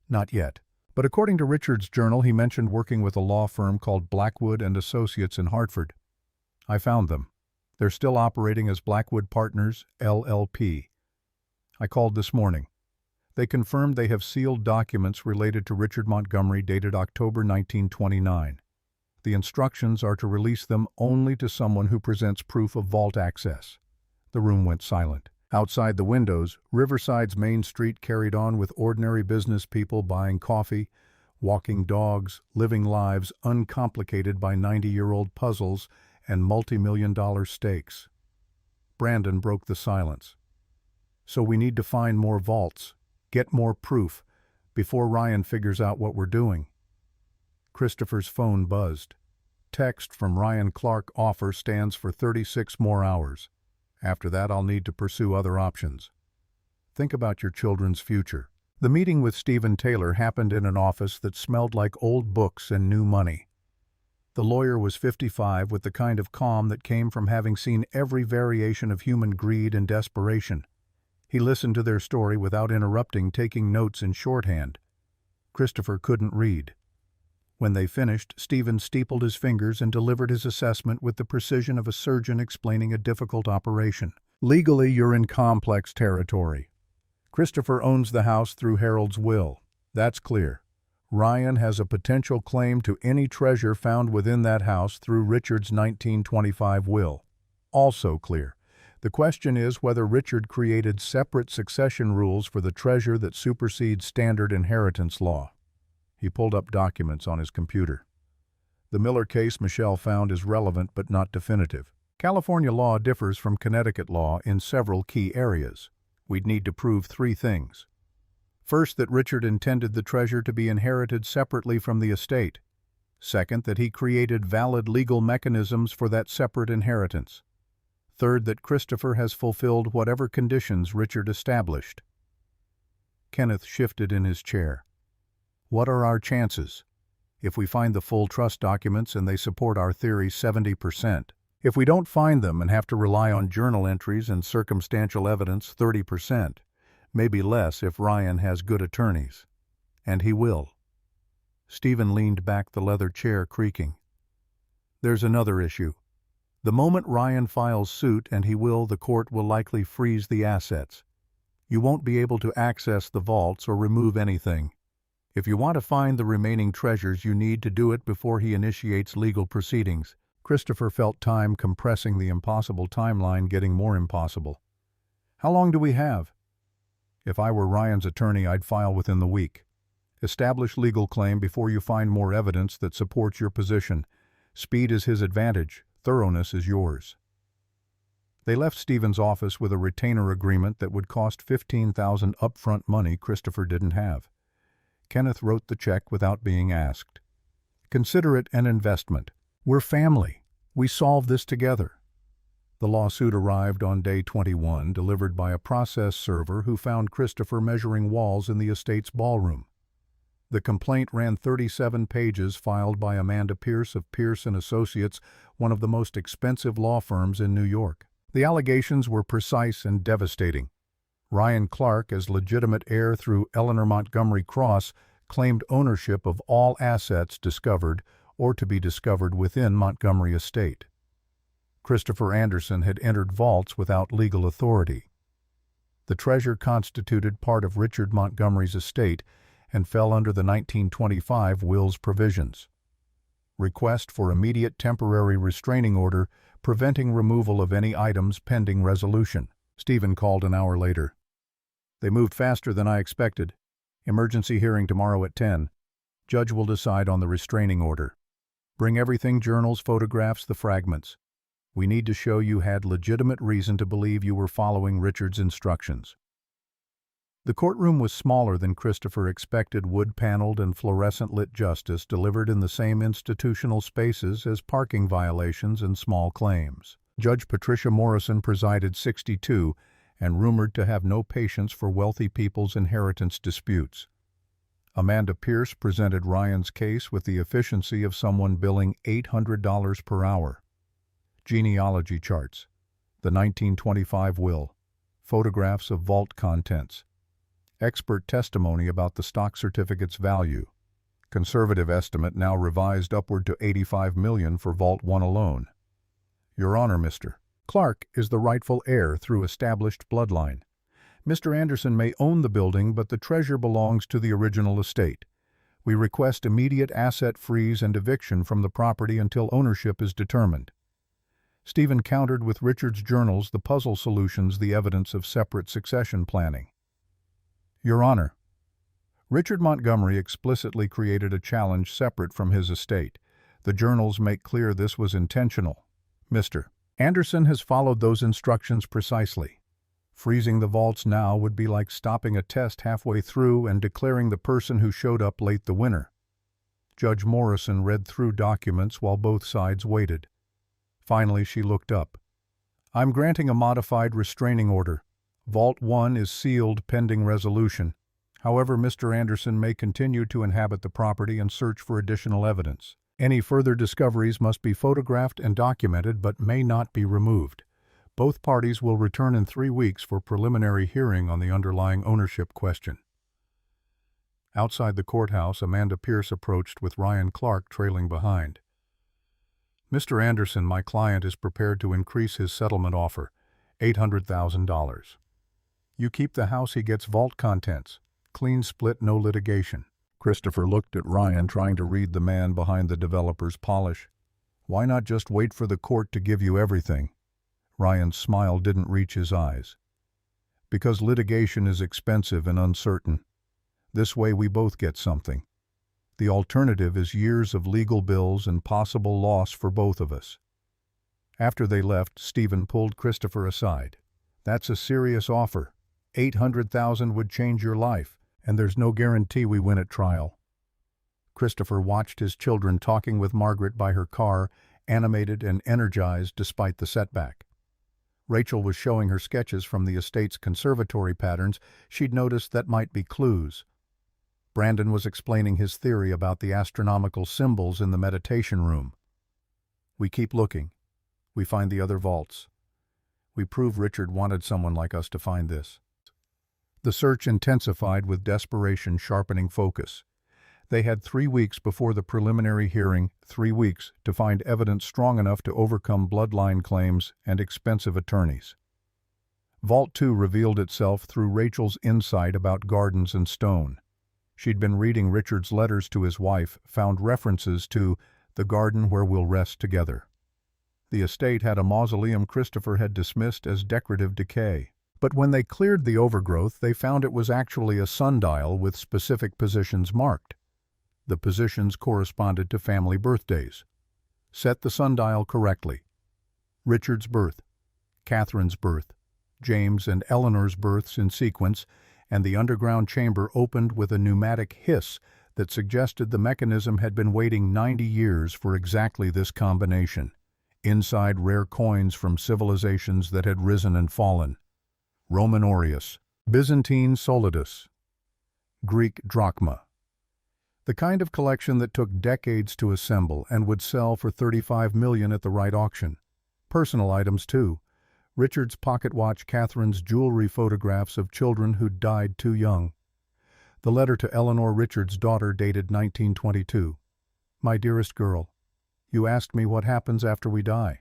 Speaker 1: Not yet. But according to Richard's journal, he mentioned working with a law firm called Blackwood and Associates in Hartford. I found them. They're still operating as Blackwood Partners, LLP. I called this morning. They confirmed they have sealed documents related to Richard Montgomery dated October 1929. The instructions are to release them only to someone who presents proof of vault access. The room went silent. Outside the windows, Riverside's main street carried on with ordinary business people buying coffee, walking dogs, living lives uncomplicated by 90-year-old puzzles and multi-million-dollar stakes. Brandon broke the silence. So we need to find more vaults, get more proof, before Ryan figures out what we're doing. Christopher's phone buzzed. Text from Ryan Clark: offer stands for 36 more hours. After that, I'll need to pursue other options. Think about your children's future. The meeting with Stephen Taylor happened in an office that smelled like old books and new money. The lawyer was 55, with the kind of calm that came from having seen every variation of human greed and desperation. He listened to their story without interrupting, taking notes in shorthand. Christopher couldn't read. When they finished, Stephen steepled his fingers and delivered his assessment with the precision of a surgeon explaining a difficult operation. Legally, you're in complex territory. Christopher owns the house through Harold's will. That's clear. Ryan has a potential claim to any treasure found within that house through Richard's 1925 will. Also clear. The question is whether Richard created separate succession rules for the treasure that supersedes standard inheritance law. He pulled up documents on his computer. The Miller case Michelle found is relevant but not definitive. California law differs from Connecticut law in several key areas. We'd need to prove 3 things. First, that Richard intended the treasure to be inherited separately from the estate. Second, that he created valid legal mechanisms for that separate inheritance. Third, that Christopher has fulfilled whatever conditions Richard established. Kenneth shifted in his chair. What are our chances? If we find the full trust documents and they support our theory, 70%. If we don't find them and have to rely on journal entries and circumstantial evidence, 30%. Maybe less if Ryan has good attorneys. And he will. Stephen leaned back, the leather chair creaking. There's another issue. The moment Ryan files suit, and he will, the court will likely freeze the assets. You won't be able to access the vaults or remove anything. If you want to find the remaining treasures, you need to do it before he initiates legal proceedings. Christopher felt time compressing, the impossible timeline getting more impossible. How long do we have? If I were Ryan's attorney, I'd file within the week. Establish legal claim before you find more evidence that supports your position. Speed is his advantage, thoroughness is yours. They left Stephen's office with a retainer agreement that would cost $15,000 upfront money Christopher didn't have. Kenneth wrote the check without being asked. Consider it an investment. We're family. We solve this together. The lawsuit arrived on day 21, delivered by a process server who found Christopher measuring walls in the estate's ballroom. The complaint ran 37 pages, filed by Amanda Pierce of Pierce & Associates, one of the most expensive law firms in New York. The allegations were precise and devastating. Ryan Clark, as legitimate heir through Eleanor Montgomery Cross, claimed ownership of all assets discovered or to be discovered within Montgomery estate. Christopher Anderson had entered vaults without legal authority. The treasure constituted part of Richard Montgomery's estate and fell under the 1925 will's provisions. Request for immediate temporary restraining order preventing removal of any items pending resolution. Stephen called an hour later. They moved faster than I expected. Emergency hearing tomorrow at 10. Judge will decide on the restraining order. Bring everything: journals, photographs, the fragments. We need to show you had legitimate reason to believe you were following Richard's instructions. The courtroom was smaller than Christopher expected, wood-paneled and fluorescent-lit justice delivered in the same institutional spaces as parking violations and small claims. Judge Patricia Morrison presided, 62, and rumored to have no patience for wealthy people's inheritance disputes. Amanda Pierce presented Ryan's case with the efficiency of someone billing $800 per hour. Genealogy charts, the 1925 will, photographs of vault contents, expert testimony about the stock certificate's value, conservative estimate now revised upward to $85 million for Vault 1 alone. Your Honor, Mr. Clark is the rightful heir through established bloodline. Mr. Anderson may own the building, but the treasure belongs to the original estate. We request immediate asset freeze and eviction from the property until ownership is determined. Stephen countered with Richard's journals, the puzzle solutions, the evidence of separate succession planning. Your Honor, Richard Montgomery explicitly created a challenge separate from his estate. The journals make clear this was intentional. Mr. Anderson has followed those instructions precisely. Freezing the vaults now would be like stopping a test halfway through and declaring the person who showed up late the winner. Judge Morrison read through documents while both sides waited. Finally, she looked up. I'm granting a modified restraining order. Vault 1 is sealed pending resolution. However, Mr. Anderson may continue to inhabit the property and search for additional evidence. Any further discoveries must be photographed and documented but may not be removed. Both parties will return in 3 weeks for preliminary hearing on the underlying ownership question. Outside the courthouse, Amanda Pierce approached with Ryan Clark trailing behind. Mr. Anderson, my client is prepared to increase his settlement offer, $800,000. You keep the house, he gets vault contents. Clean split, no litigation. Christopher looked at Ryan, trying to read the man behind the developer's polish. Why not just wait for the court to give you everything? Ryan's smile didn't reach his eyes. Because litigation is expensive and uncertain. This way we both get something. The alternative is years of legal bills and possible loss for both of us. After they left, Stephen pulled Christopher aside. That's a serious offer. $800,000 would change your life, and there's no guarantee we win at trial. Christopher watched his children talking with Margaret by her car, animated and energized despite the setback. Rachel was showing her sketches from the estate's conservatory patterns she'd noticed that might be clues. Brandon was explaining his theory about the astronomical symbols in the meditation room. We keep looking. We find the other vaults. We prove Richard wanted someone like us to find this. The search intensified with desperation sharpening focus. They had 3 weeks before the preliminary hearing, 3 weeks to find evidence strong enough to overcome bloodline claims and expensive attorneys. Vault 2 revealed itself through Rachel's insight about gardens and stone. She'd been reading Richard's letters to his wife, found references to the garden where we'll rest together. The estate had a mausoleum Christopher had dismissed as decorative decay. But when they cleared the overgrowth, they found it was actually a sundial with specific positions marked. The positions corresponded to family birthdays. Set the sundial correctly. Richard's birth, Catherine's birth, James and Eleanor's births in sequence, and the underground chamber opened with a pneumatic hiss that suggested the mechanism had been waiting 90 years for exactly this combination. Inside, rare coins from civilizations that had risen and fallen. Roman aureus, Byzantine solidus, Greek drachma. The kind of collection that took decades to assemble and would sell for $35 million at the right auction. Personal items, too. Richard's pocket watch, Catherine's jewelry, photographs of children who'd died too young. The letter to Eleanor, Richard's daughter, dated 1922. My dearest girl, you asked me what happens after we die.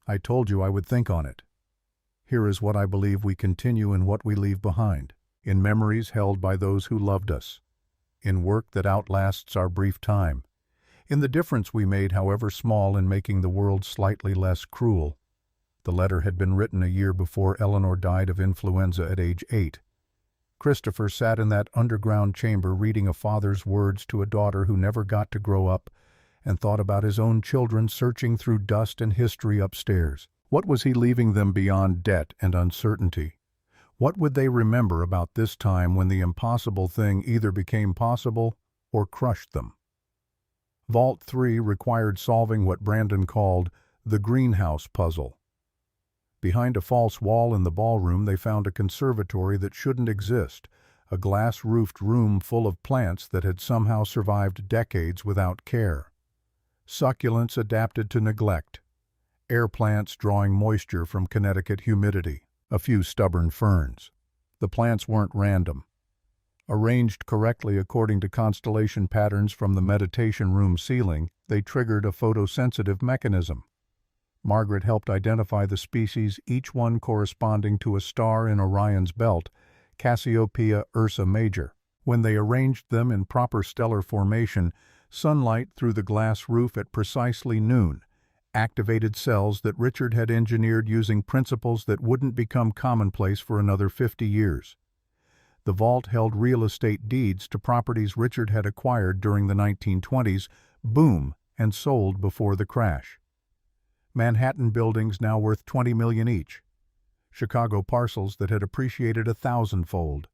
Speaker 1: I told you I would think on it. Here is what I believe we continue in what we leave behind, in memories held by those who loved us, in work that outlasts our brief time, in the difference we made, however small, in making the world slightly less cruel. The letter had been written a year before Eleanor died of influenza at age 8. Christopher sat in that underground chamber reading a father's words to a daughter who never got to grow up, and thought about his own children searching through dust and history upstairs. What was he leaving them beyond debt and uncertainty? What would they remember about this time when the impossible thing either became possible or crushed them? Vault 3 required solving what Brandon called the greenhouse puzzle. Behind a false wall in the ballroom, they found a conservatory that shouldn't exist, a glass-roofed room full of plants that had somehow survived decades without care. Succulents adapted to neglect, air plants drawing moisture from Connecticut humidity, a few stubborn ferns. The plants weren't random. Arranged correctly according to constellation patterns from the meditation room ceiling, they triggered a photosensitive mechanism. Margaret helped identify the species, each one corresponding to a star in Orion's belt, Cassiopeia Ursa Major. When they arranged them in proper stellar formation, sunlight through the glass roof at precisely noon activated cells that Richard had engineered using principles that wouldn't become commonplace for another 50 years. The vault held real estate deeds to properties Richard had acquired during the 1920s, boom, and sold before the crash. Manhattan buildings now worth $20 million each. Chicago parcels that had appreciated 1,000-fold.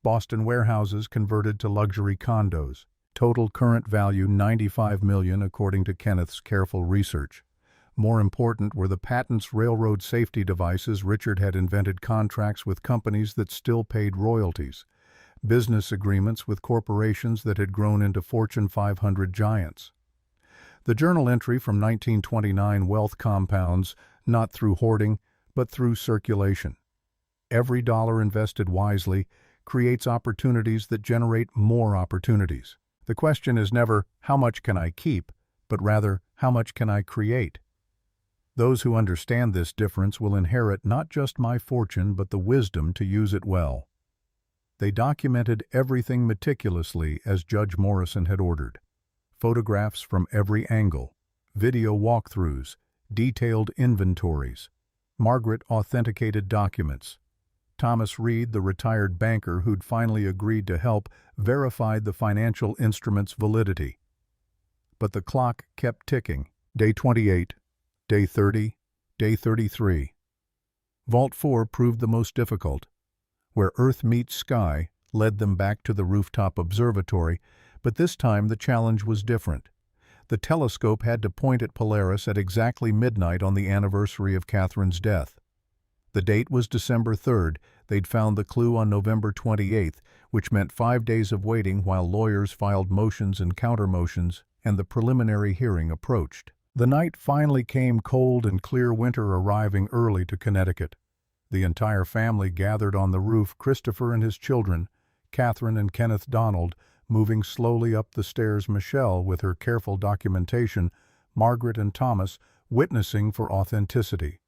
Speaker 1: Boston warehouses converted to luxury condos. Total current value $95 million according to Kenneth's careful research. More important were the patents, railroad safety devices Richard had invented, contracts with companies that still paid royalties, business agreements with corporations that had grown into Fortune 500 giants. The journal entry from 1929, wealth compounds, not through hoarding, but through circulation. Every dollar invested wisely creates opportunities that generate more opportunities. The question is never, how much can I keep, but rather, how much can I create? Those who understand this difference will inherit not just my fortune, but the wisdom to use it well. They documented everything meticulously as Judge Morrison had ordered. Photographs from every angle, video walkthroughs, detailed inventories. Margaret authenticated documents. Thomas Reed, the retired banker who'd finally agreed to help, verified the financial instrument's validity. But the clock kept ticking. Day 28, Day 30, Day 33. Vault 4 proved the most difficult. Where Earth meets sky led them back to the rooftop observatory, but this time the challenge was different. The telescope had to point at Polaris at exactly midnight on the anniversary of Catherine's death. The date was December 3rd. They'd found the clue on November 28th, which meant 5 days of waiting while lawyers filed motions and counter-motions, and the preliminary hearing approached. The night finally came, cold and clear, winter arriving early to Connecticut. The entire family gathered on the roof, Christopher and his children, Catherine and Kenneth Donald, moving slowly up the stairs, Michelle with her careful documentation, Margaret and Thomas witnessing for authenticity.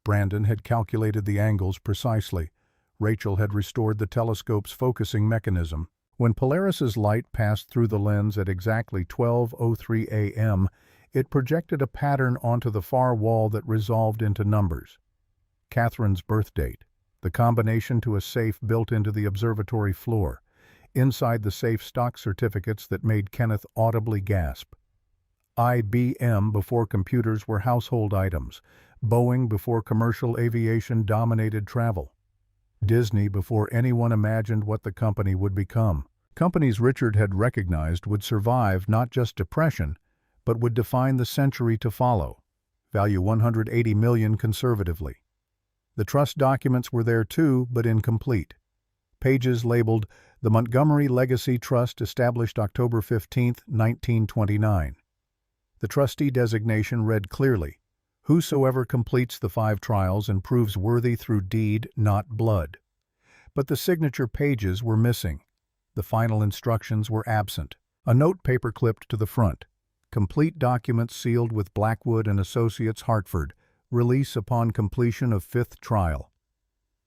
Speaker 1: Brandon had calculated the angles precisely. Rachel had restored the telescope's focusing mechanism. When Polaris's light passed through the lens at exactly 12:03 a.m., it projected a pattern onto the far wall that resolved into numbers. Catherine's birth date, the combination to a safe built into the observatory floor. Inside the safe stock certificates that made Kenneth audibly gasp. IBM before computers were household items, Boeing before commercial aviation dominated travel, Disney before anyone imagined what the company would become. Companies Richard had recognized would survive not just depression, but would define the century to follow. Value $180 million conservatively. The trust documents were there too, but incomplete. Pages labeled, "The Montgomery Legacy Trust established October 15, 1929. The trustee designation read clearly, "Whosoever completes the 5 trials and proves worthy through deed, not blood." But the signature pages were missing. The final instructions were absent. A note paper clipped to the front. Complete documents sealed with Blackwood and Associates, Hartford. Release upon completion of 5th trial.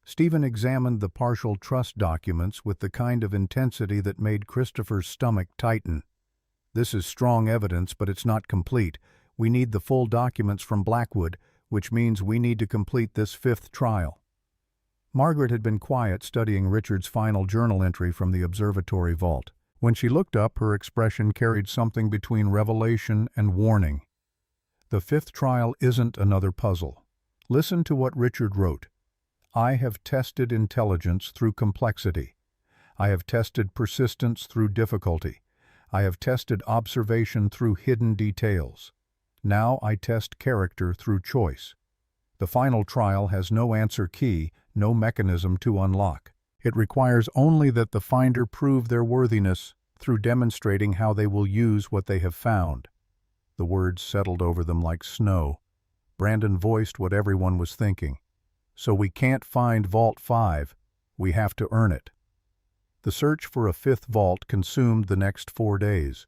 Speaker 1: Stephen examined the partial trust documents with the kind of intensity that made Christopher's stomach tighten. "This is strong evidence, but it's not complete. We need the full documents from Blackwood, which means we need to complete this 5th trial." Margaret had been quiet, studying Richard's final journal entry from the observatory vault. When she looked up, her expression carried something between revelation and warning. The 5th trial isn't another puzzle. Listen to what Richard wrote. "I have tested intelligence through complexity. I have tested persistence through difficulty. I have tested observation through hidden details. Now I test character through choice. The final trial has no answer key, no mechanism to unlock. It requires only that the finder prove their worthiness through demonstrating how they will use what they have found." The words settled over them like snow. Brandon voiced what everyone was thinking. "So we can't find Vault 5. We have to earn it." The search for a 5th vault consumed the next 4 days.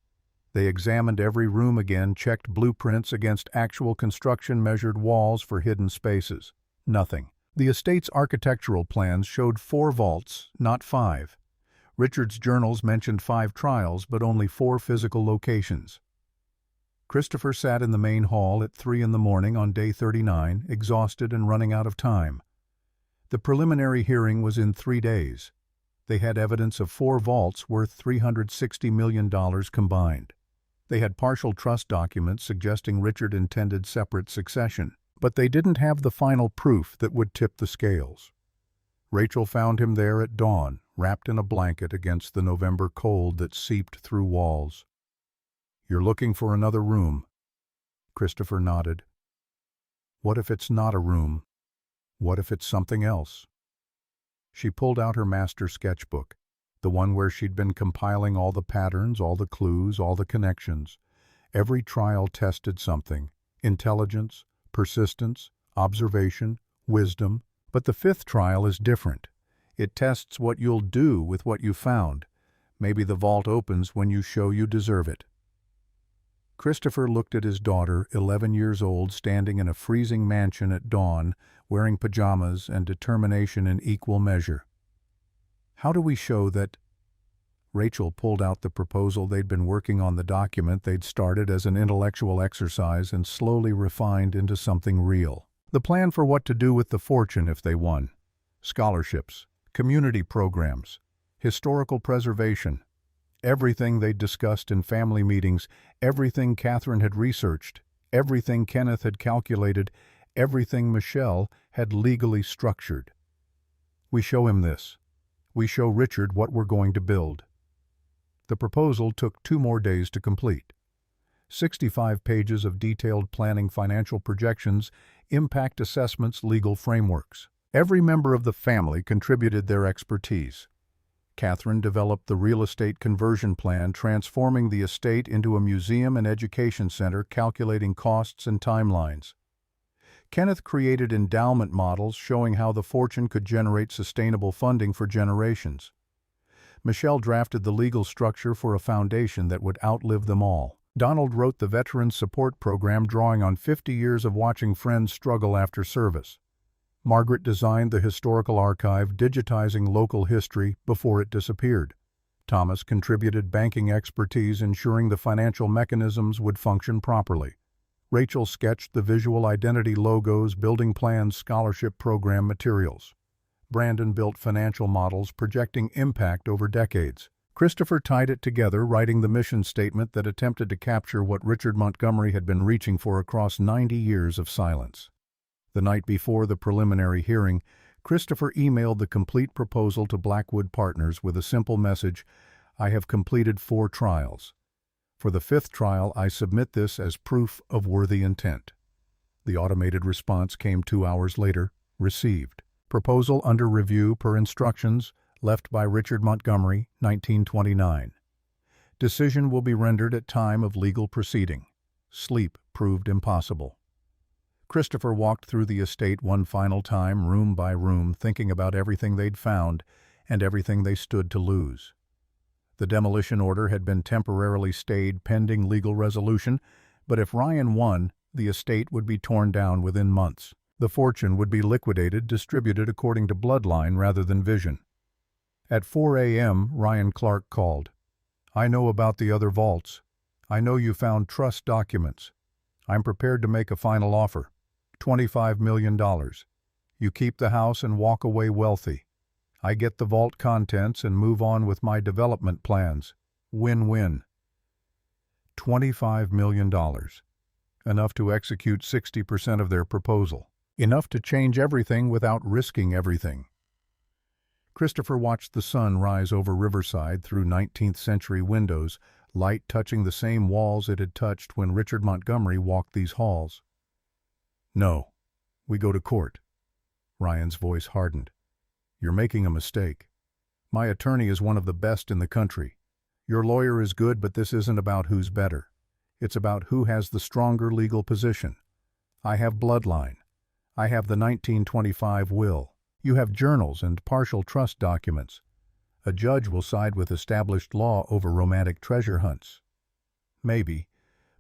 Speaker 1: They examined every room again, checked blueprints against actual construction, measured walls for hidden spaces. Nothing. The estate's architectural plans showed 4 vaults, not 5. Richard's journals mentioned 5 trials, but only 4 physical locations. Christopher sat in the main hall at 3 in the morning on day 39, exhausted and running out of time. The preliminary hearing was in 3 days. They had evidence of 4 vaults worth $360 million combined. They had partial trust documents suggesting Richard intended separate succession, but they didn't have the final proof that would tip the scales. Rachel found him there at dawn, wrapped in a blanket against the November cold that seeped through walls. "You're looking for another room." Christopher nodded. "What if it's not a room? What if it's something else?" She pulled out her master sketchbook, the one where she'd been compiling all the patterns, all the clues, all the connections. Every trial tested something: intelligence, persistence, observation, wisdom. But the 5th trial is different. It tests what you'll do with what you found. Maybe the vault opens when you show you deserve it. Christopher looked at his daughter, 11 years old, standing in a freezing mansion at dawn, wearing pajamas and determination in equal measure. "How do we show that?" Rachel pulled out the proposal they'd been working on, the document they'd started as an intellectual exercise and slowly refined into something real. The plan for what to do with the fortune if they won. Scholarships, community programs, historical preservation. Everything they'd discussed in family meetings, everything Catherine had researched, everything Kenneth had calculated, everything Michelle had legally structured. "We show him this. We show Richard what we're going to build." The proposal took 2 more days to complete. 65 pages of detailed planning, financial projections, impact assessments, legal frameworks. Every member of the family contributed their expertise. Catherine developed the real estate conversion plan, transforming the estate into a museum and education center, calculating costs and timelines. Kenneth created endowment models showing how the fortune could generate sustainable funding for generations. Michelle drafted the legal structure for a foundation that would outlive them all. Donald wrote the Veterans Support Program, drawing on 50 years of watching friends struggle after service. Margaret designed the historical archive, digitizing local history before it disappeared. Thomas contributed banking expertise, ensuring the financial mechanisms would function properly. Rachel sketched the visual identity, logos, building plans, scholarship program materials. Brandon built financial models projecting impact over decades. Christopher tied it together, writing the mission statement that attempted to capture what Richard Montgomery had been reaching for across 90 years of silence. The night before the preliminary hearing, Christopher emailed the complete proposal to Blackwood Partners with a simple message: "I have completed 4 trials. For the 5th trial, I submit this as proof of worthy intent." The automated response came 2 hours later. Received. Proposal under review per instructions left by Richard Montgomery, 1929. Decision will be rendered at time of legal proceeding. Sleep proved impossible. Christopher walked through the estate one final time, room by room, thinking about everything they'd found and everything they stood to lose. The demolition order had been temporarily stayed pending legal resolution, but if Ryan won, the estate would be torn down within months. The fortune would be liquidated, distributed according to bloodline rather than vision. At 4 a.m., Ryan Clark called. "I know about the other vaults. I know you found trust documents. I'm prepared to make a final offer. $25 million. You keep the house and walk away wealthy. I get the vault contents and move on with my development plans. Win-win." $25 million. Enough to execute 60% of their proposal. Enough to change everything without risking everything. Christopher watched the sun rise over Riverside through 19th-century windows, light touching the same walls it had touched when Richard Montgomery walked these halls. "No, we go to court." Ryan's voice hardened. "You're making a mistake. My attorney is one of the best in the country. Your lawyer is good, but this isn't about who's better. It's about who has the stronger legal position. I have bloodline. I have the 1925 will. You have journals and partial trust documents. A judge will side with established law over romantic treasure hunts." Maybe,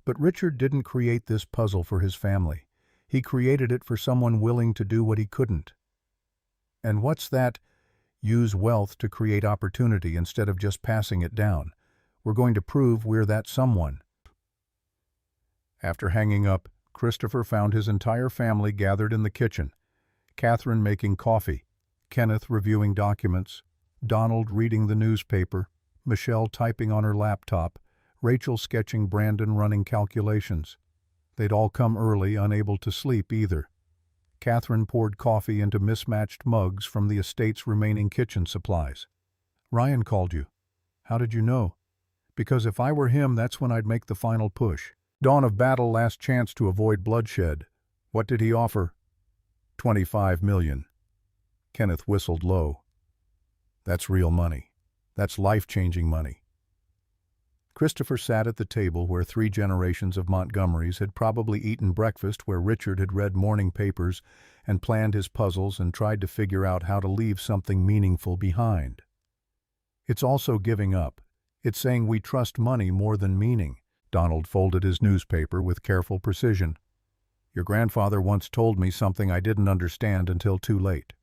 Speaker 1: but Richard didn't create this puzzle for his family. He created it for someone willing to do what he couldn't. And what's that? Use wealth to create opportunity instead of just passing it down. We're going to prove we're that someone. After hanging up, Christopher found his entire family gathered in the kitchen. Catherine making coffee, Kenneth reviewing documents, Donald reading the newspaper, Michelle typing on her laptop, Rachel sketching Brandon running calculations. They'd all come early, unable to sleep either. Catherine poured coffee into mismatched mugs from the estate's remaining kitchen supplies. "Ryan called you. How did you know?" "Because if I were him, that's when I'd make the final push. Dawn of battle, last chance to avoid bloodshed. What did he offer?" $25 million. Kenneth whistled low. "That's real money. That's life-changing money." Christopher sat at the table where 3 generations of Montgomerys had probably eaten breakfast, where Richard had read morning papers and planned his puzzles and tried to figure out how to leave something meaningful behind. It's also giving up. It's saying we trust money more than meaning. Donald folded his newspaper with careful precision. "Your grandfather once told me something I didn't understand until too late.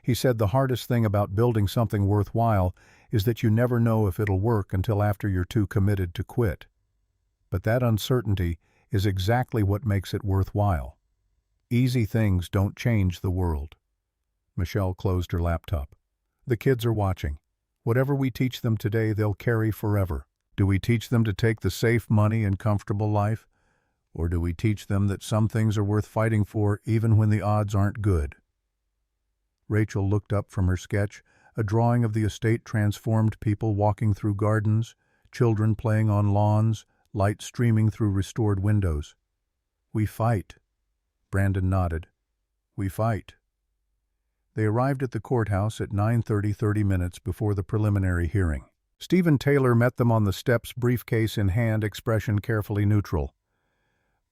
Speaker 1: He said the hardest thing about building something worthwhile is that you never know if it'll work until after you're too committed to quit. But that uncertainty is exactly what makes it worthwhile. Easy things don't change the world." Michelle closed her laptop. "The kids are watching. Whatever we teach them today, they'll carry forever. Do we teach them to take the safe money and comfortable life? Or do we teach them that some things are worth fighting for even when the odds aren't good?" Rachel looked up from her sketch, a drawing of the estate transformed people walking through gardens, children playing on lawns, light streaming through restored windows. "We fight." Brandon nodded. "We fight." They arrived at the courthouse at 9:30, 30 minutes before the preliminary hearing. Stephen Taylor met them on the steps, briefcase in hand, expression carefully neutral.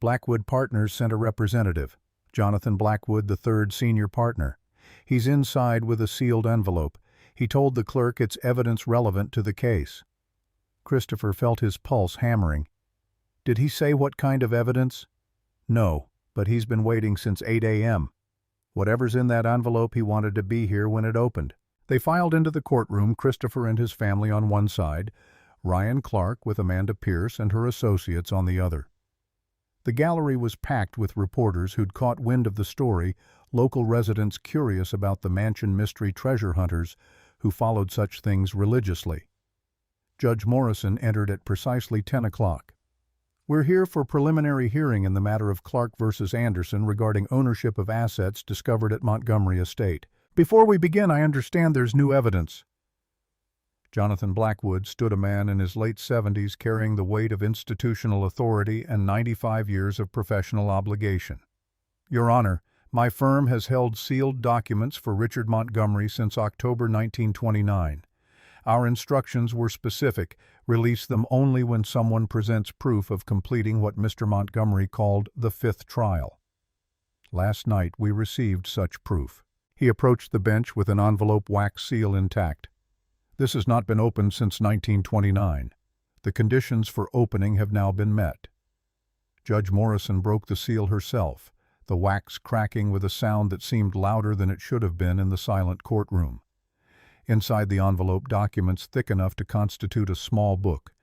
Speaker 1: Blackwood Partners sent a representative, Jonathan Blackwood, the 3rd senior partner. He's inside with a sealed envelope. He told the clerk it's evidence relevant to the case. Christopher felt his pulse hammering. "Did he say what kind of evidence?" "No, but he's been waiting since 8 a.m. Whatever's in that envelope, he wanted to be here when it opened." They filed into the courtroom, Christopher and his family on one side, Ryan Clark with Amanda Pierce and her associates on the other. The gallery was packed with reporters who'd caught wind of the story, local residents curious about the mansion mystery treasure hunters who followed such things religiously. Judge Morrison entered at precisely 10 o'clock. "We're here for preliminary hearing in the matter of Clark versus Anderson regarding ownership of assets discovered at Montgomery Estate. Before we begin, I understand there's new evidence." Jonathan Blackwood stood a man in his late 70s carrying the weight of institutional authority and 95 years of professional obligation. "Your Honor, my firm has held sealed documents for Richard Montgomery since October 1929. Our instructions were specific: release them only when someone presents proof of completing what Mr. Montgomery called the fifth trial. Last night we received such proof." He approached the bench with an envelope wax seal intact. "This has not been opened since 1929. The conditions for opening have now been met." Judge Morrison broke the seal herself, the wax cracking with a sound that seemed louder than it should have been in the silent courtroom. Inside the envelope, documents thick enough to constitute a small book,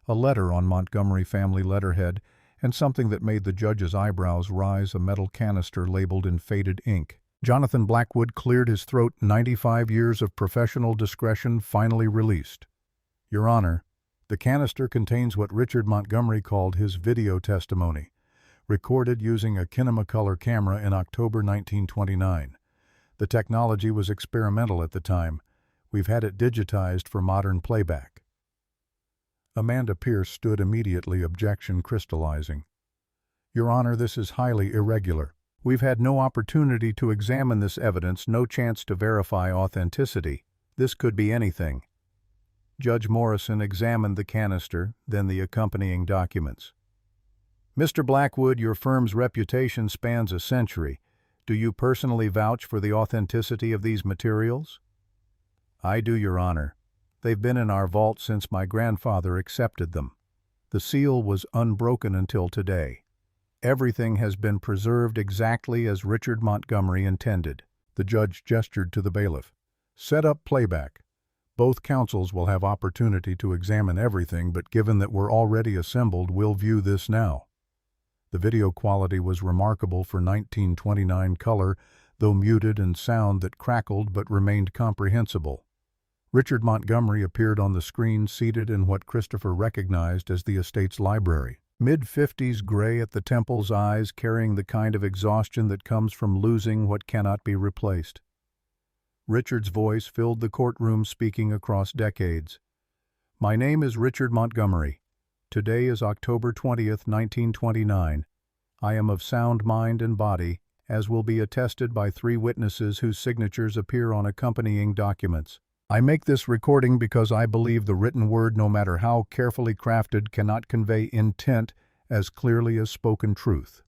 Speaker 1: a letter on Montgomery family letterhead, and something that made the judge's eyebrows rise, a metal canister labeled in faded ink. Jonathan Blackwood cleared his throat. 95 years of professional discretion finally released. "Your Honor, the canister contains what Richard Montgomery called his video testimony, recorded using a Kinemacolor camera in October 1929. The technology was experimental at the time. We've had it digitized for modern playback." Amanda Pierce stood immediately, objection crystallizing. "Your Honor, this is highly irregular. We've had no opportunity to examine this evidence, no chance to verify authenticity. This could be anything." Judge Morrison examined the canister, then the accompanying documents. "Mr. Blackwood, your firm's reputation spans a century. Do you personally vouch for the authenticity of these materials?" "I do, Your Honor. They've been in our vault since my grandfather accepted them. The seal was unbroken until today. Everything has been preserved exactly as Richard Montgomery intended." The judge gestured to the bailiff. "Set up playback. Both counsels will have opportunity to examine everything, but given that we're already assembled, we'll view this now." The video quality was remarkable for 1929 color, though muted, and sound that crackled but remained comprehensible. Richard Montgomery appeared on the screen seated in what Christopher recognized as the estate's library. Mid-50s, gray at the temples, eyes carrying the kind of exhaustion that comes from losing what cannot be replaced. Richard's voice filled the courtroom, speaking across decades. "My name is Richard Montgomery. Today is October 20th, 1929. I am of sound mind and body, as will be attested by 3 witnesses whose signatures appear on accompanying documents. I make this recording because I believe the written word, no matter how carefully crafted, cannot convey intent as clearly as spoken truth."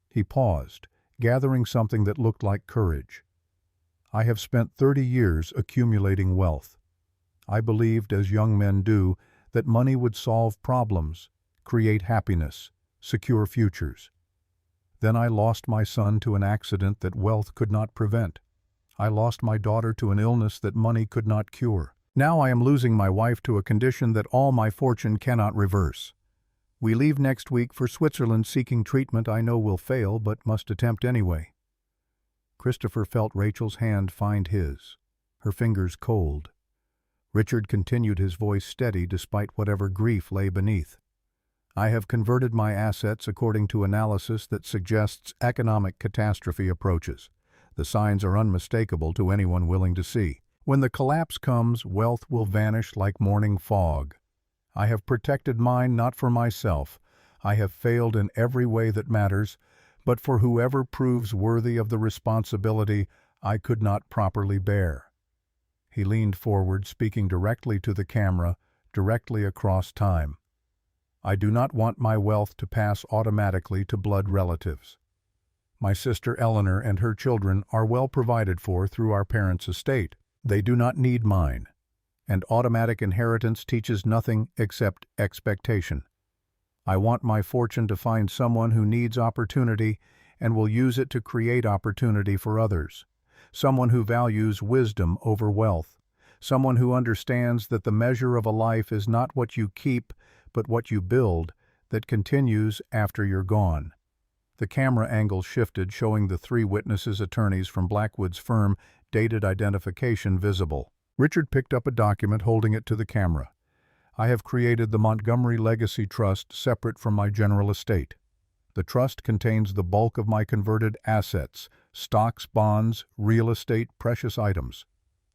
Speaker 1: He paused, gathering something that looked like courage. "I have spent 30 years accumulating wealth. I believed, as young men do, that money would solve problems, create happiness, secure futures. Then I lost my son to an accident that wealth could not prevent. I lost my daughter to an illness that money could not cure. Now I am losing my wife to a condition that all my fortune cannot reverse. We leave next week for Switzerland, seeking treatment I know will fail, but must attempt anyway." Christopher felt Rachel's hand find his, her fingers cold. Richard continued, his voice steady despite whatever grief lay beneath. "I have converted my assets according to analysis that suggests economic catastrophe approaches. The signs are unmistakable to anyone willing to see. When the collapse comes, wealth will vanish like morning fog. I have protected mine not for myself. I have failed in every way that matters, but for whoever proves worthy of the responsibility I could not properly bear." He leaned forward, speaking directly to the camera, directly across time. "I do not want my wealth to pass automatically to blood relatives. My sister Eleanor and her children are well provided for through our parents' estate. They do not need mine, and automatic inheritance teaches nothing except expectation. I want my fortune to find someone who needs opportunity and will use it to create opportunity for others, someone who values wisdom over wealth, someone who understands that the measure of a life is not what you keep, but what you build, that continues after you're gone. The camera angle shifted, showing the three witnesses' attorneys from Blackwood's firm, dated identification visible. Richard picked up a document, holding it to the camera. I have created the Montgomery Legacy Trust separate from my general estate. The trust contains the bulk of my converted assets, stocks, bonds, real estate, precious items.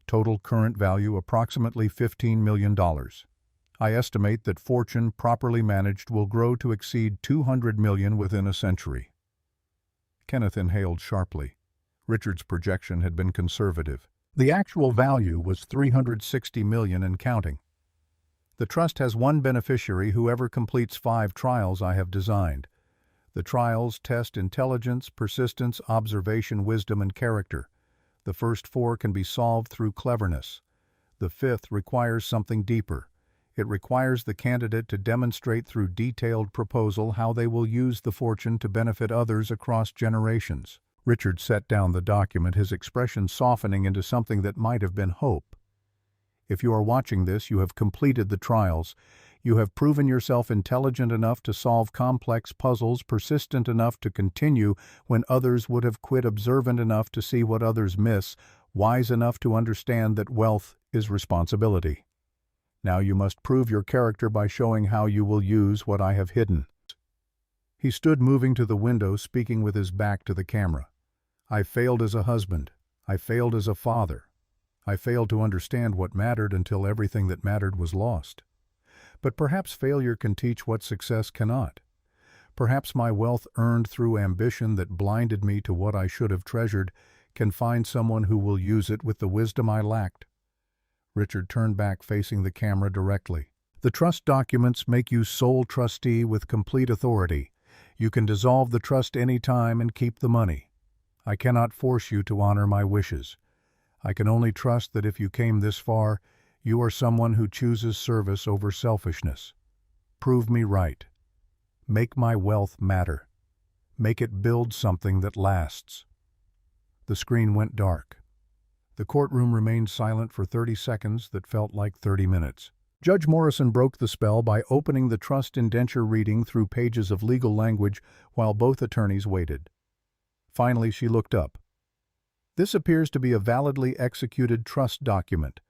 Speaker 1: Total current value approximately $15 million. I estimate that fortune properly managed will grow to exceed $200 million within a century. Kenneth inhaled sharply. Richard's projection had been conservative. The actual value was $360 million and counting. The trust has one beneficiary whoever completes 5 trials I have designed. The trials test intelligence, persistence, observation, wisdom, and character. The first 4 can be solved through cleverness. The 5th requires something deeper. It requires the candidate to demonstrate through detailed proposal how they will use the fortune to benefit others across generations. Richard set down the document, his expression softening into something that might have been hope. If you are watching this, you have completed the trials. You have proven yourself intelligent enough to solve complex puzzles, persistent enough to continue when others would have quit, observant enough to see what others miss, wise enough to understand that wealth is responsibility. Now you must prove your character by showing how you will use what I have hidden. He stood moving to the window, speaking with his back to the camera. I failed as a husband. I failed as a father. I failed to understand what mattered until everything that mattered was lost. But perhaps failure can teach what success cannot. Perhaps my wealth earned through ambition that blinded me to what I should have treasured can find someone who will use it with the wisdom I lacked. Richard turned back, facing the camera directly. The trust documents make you sole trustee with complete authority. You can dissolve the trust any time and keep the money. I cannot force you to honor my wishes. I can only trust that if you came this far, you are someone who chooses service over selfishness. Prove me right. Make my wealth matter. Make it build something that lasts. The screen went dark. The courtroom remained silent for 30 seconds that felt like 30 minutes. Judge Morrison broke the spell by opening the trust indenture, reading through pages of legal language while both attorneys waited. Finally, she looked up. This appears to be a validly executed trust document,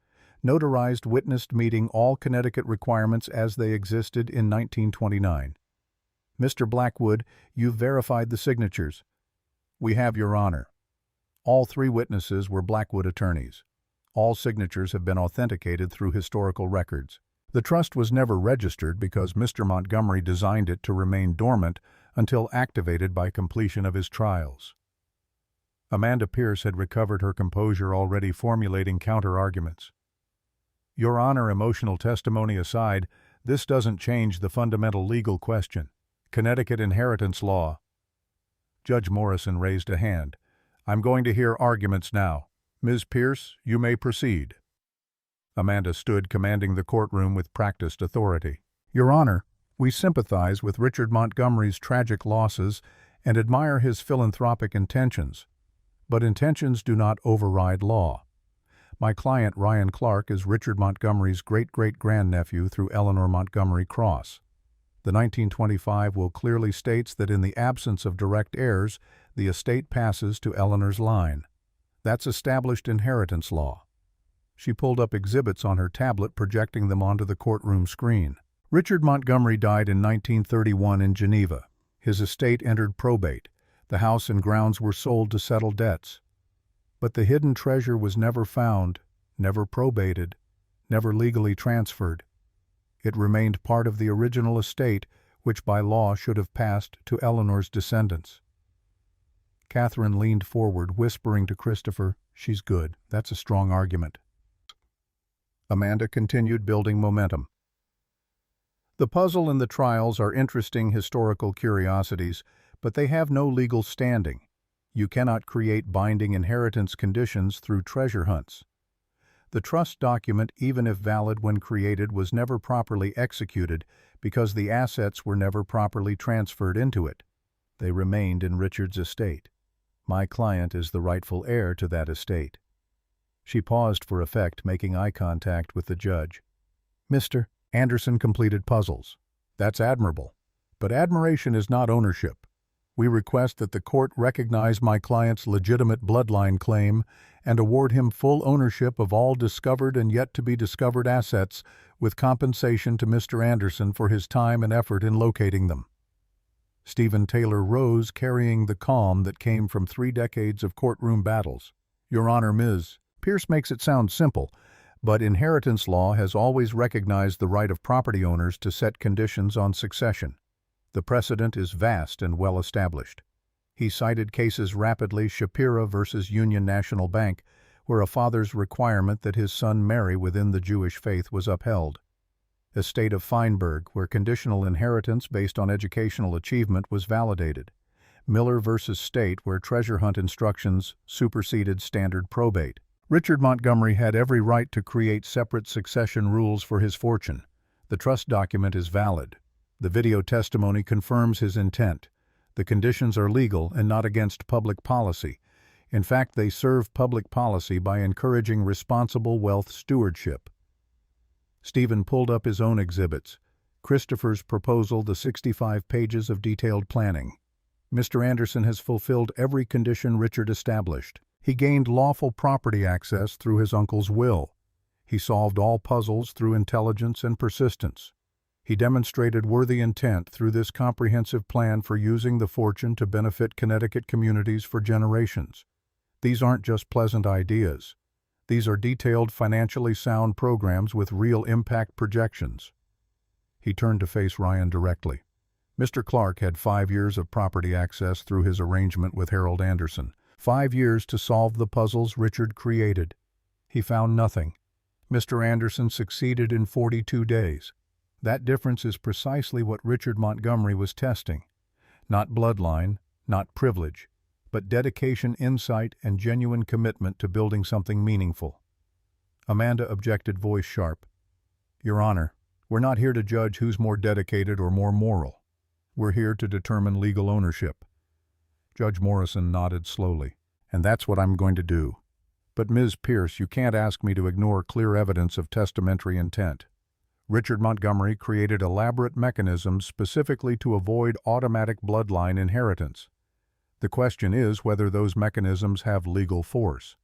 Speaker 1: notarized, witnessed, meeting all Connecticut requirements as they existed in 1929. Mr. Blackwood, you've verified the signatures. We have, Your Honor. All 3 witnesses were Blackwood attorneys. All signatures have been authenticated through historical records. The trust was never registered because Mr. Montgomery designed it to remain dormant until activated by completion of his trials. Amanda Pierce had recovered her composure, already formulating counter-arguments. Your Honor, emotional testimony aside, this doesn't change the fundamental legal question. Connecticut inheritance law. Judge Morrison raised a hand. I'm going to hear arguments now. Ms. Pierce, you may proceed. Amanda stood, commanding the courtroom with practiced authority. Your Honor, we sympathize with Richard Montgomery's tragic losses and admire his philanthropic intentions. But intentions do not override law. My client, Ryan Clark, is Richard Montgomery's great-great-grandnephew through Eleanor Montgomery Cross. The 1925 will clearly states that in the absence of direct heirs, the estate passes to Eleanor's line. That's established inheritance law. She pulled up exhibits on her tablet, projecting them onto the courtroom screen. Richard Montgomery died in 1931 in Geneva. His estate entered probate. The house and grounds were sold to settle debts. But the hidden treasure was never found, never probated, never legally transferred. It remained part of the original estate, which by law should have passed to Eleanor's descendants. Catherine leaned forward, whispering to Christopher, "She's good. That's a strong argument." Amanda continued, building momentum. The puzzle and the trials are interesting historical curiosities, but they have no legal standing. You cannot create binding inheritance conditions through treasure hunts. The trust document, even if valid when created, was never properly executed because the assets were never properly transferred into it. They remained in Richard's estate. My client is the rightful heir to that estate. She paused for effect, making eye contact with the judge. Mr. Anderson completed puzzles. That's admirable. But admiration is not ownership. We request that the court recognize my client's legitimate bloodline claim and award him full ownership of all discovered and yet to be discovered assets, with compensation to Mr. Anderson for his time and effort in locating them." Stephen Taylor rose, carrying the calm that came from 3 decades of courtroom battles. "Your Honor, Ms. Pierce makes it sound simple, but inheritance law has always recognized the right of property owners to set conditions on succession. The precedent is vast and well established." He cited cases rapidly: Shapira versus Union National Bank, where a father's requirement that his son marry within the Jewish faith was upheld; Estate of Feinberg, where conditional inheritance based on educational achievement was validated; Miller versus State, where treasure hunt instructions superseded standard probate. Richard Montgomery had every right to create separate succession rules for his fortune. The trust document is valid. The video testimony confirms his intent. The conditions are legal and not against public policy. In fact, they serve public policy by encouraging responsible wealth stewardship. Stephen pulled up his own exhibits. Christopher's proposal, the 65 pages of detailed planning. Mr. Anderson has fulfilled every condition Richard established. He gained lawful property access through his uncle's will. He solved all puzzles through intelligence and persistence. He demonstrated worthy intent through this comprehensive plan for using the fortune to benefit Connecticut communities for generations. These aren't just pleasant ideas. These are detailed, financially sound programs with real impact projections. He turned to face Ryan directly. Mr. Clark had 5 years of property access through his arrangement with Harold Anderson. 5 years to solve the puzzles Richard created. He found nothing. Mr. Anderson succeeded in 42 days. That difference is precisely what Richard Montgomery was testing. Not bloodline, not privilege, but dedication, insight, and genuine commitment to building something meaningful. Amanda objected, voice sharp. "Your Honor, we're not here to judge who's more dedicated or more moral. We're here to determine legal ownership." Judge Morrison nodded slowly. "And that's what I'm going to do. But Ms. Pierce, you can't ask me to ignore clear evidence of testamentary intent. Richard Montgomery created elaborate mechanisms specifically to avoid automatic bloodline inheritance. The question is whether those mechanisms have legal force."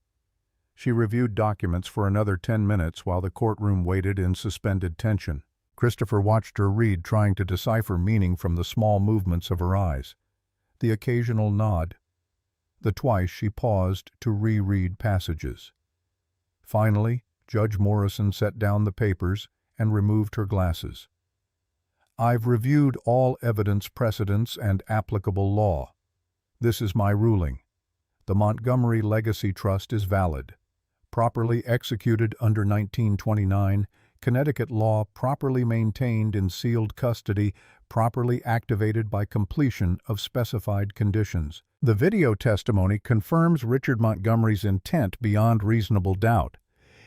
Speaker 1: She reviewed documents for another 10 minutes while the courtroom waited in suspended tension. Christopher watched her read, trying to decipher meaning from the small movements of her eyes. The occasional nod. The twice she paused to reread passages. Finally, Judge Morrison set down the papers and removed her glasses. "I've reviewed all evidence, precedents, and applicable law. This is my ruling. The Montgomery Legacy Trust is valid. Properly executed under 1929, Connecticut law, properly maintained in sealed custody, properly activated by completion of specified conditions." The video testimony confirms Richard Montgomery's intent beyond reasonable doubt.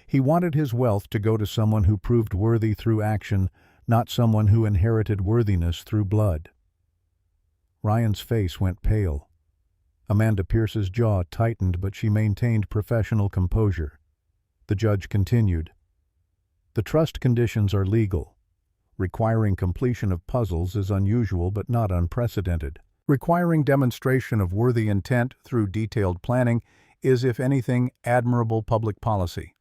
Speaker 1: He wanted his wealth to go to someone who proved worthy through action, not someone who inherited worthiness through blood. Ryan's face went pale. Amanda Pierce's jaw tightened, but she maintained professional composure. The judge continued. "The trust conditions are legal. Requiring completion of puzzles is unusual but not unprecedented. Requiring demonstration of worthy intent through detailed planning is, if anything, admirable public policy.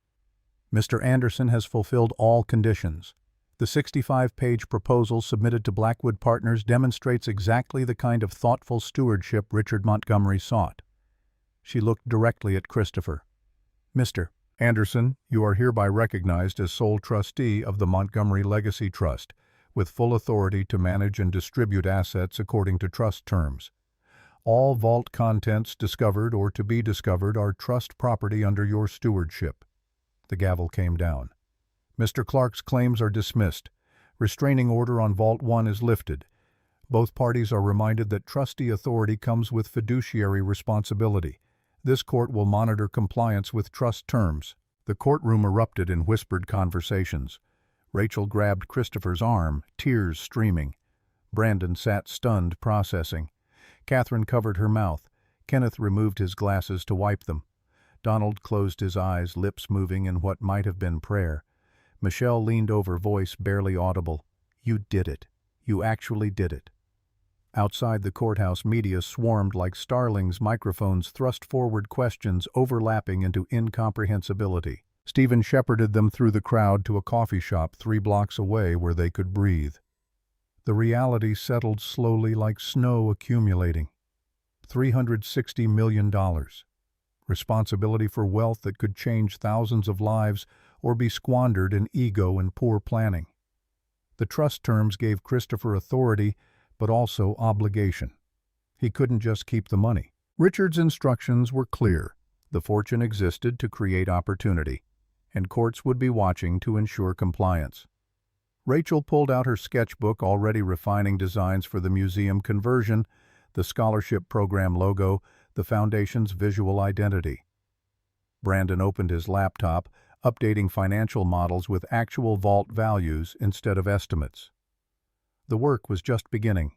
Speaker 1: Mr. Anderson has fulfilled all conditions. The 65-page proposal submitted to Blackwood Partners demonstrates exactly the kind of thoughtful stewardship Richard Montgomery sought." She looked directly at Christopher. "Mr. Anderson, you are hereby recognized as sole trustee of the Montgomery Legacy Trust, with full authority to manage and distribute assets according to trust terms. All vault contents discovered or to be discovered are trust property under your stewardship." The gavel came down. "Mr. Clark's claims are dismissed. Restraining order on Vault 1 is lifted. Both parties are reminded that trustee authority comes with fiduciary responsibility. This court will monitor compliance with trust terms." The courtroom erupted in whispered conversations. Rachel grabbed Christopher's arm, tears streaming. Brandon sat stunned, processing. Catherine covered her mouth. Kenneth removed his glasses to wipe them. Donald closed his eyes, lips moving in what might have been prayer. Michelle leaned over, voice barely audible. "You did it. You actually did it." Outside the courthouse, media swarmed like starlings, microphones thrust forward questions overlapping into incomprehensibility. Stephen shepherded them through the crowd to a coffee shop 3 blocks away where they could breathe. The reality settled slowly like snow accumulating. $360 million. Responsibility for wealth that could change thousands of lives or be squandered in ego and poor planning. The trust terms gave Christopher authority, but also obligation. He couldn't just keep the money. Richard's instructions were clear. The fortune existed to create opportunity, and courts would be watching to ensure compliance. Rachel pulled out her sketchbook, already refining designs for the museum conversion, the scholarship program logo, the foundation's visual identity. Brandon opened his laptop, updating financial models with actual vault values instead of estimates. The work was just beginning.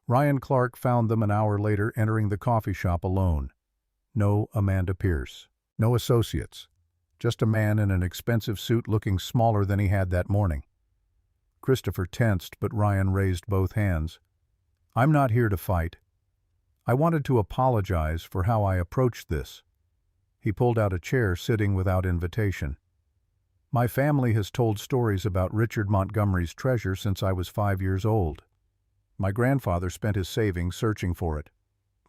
Speaker 1: Ryan Clark found them an hour later, entering the coffee shop alone. No Amanda Pierce. No associates. Just a man in an expensive suit looking smaller than he had that morning. Christopher tensed, but Ryan raised both hands. "I'm not here to fight. I wanted to apologize for how I approached this." He pulled out a chair, sitting without invitation. "My family has told stories about Richard Montgomery's treasure since I was 5 years old. My grandfather spent his savings searching for it.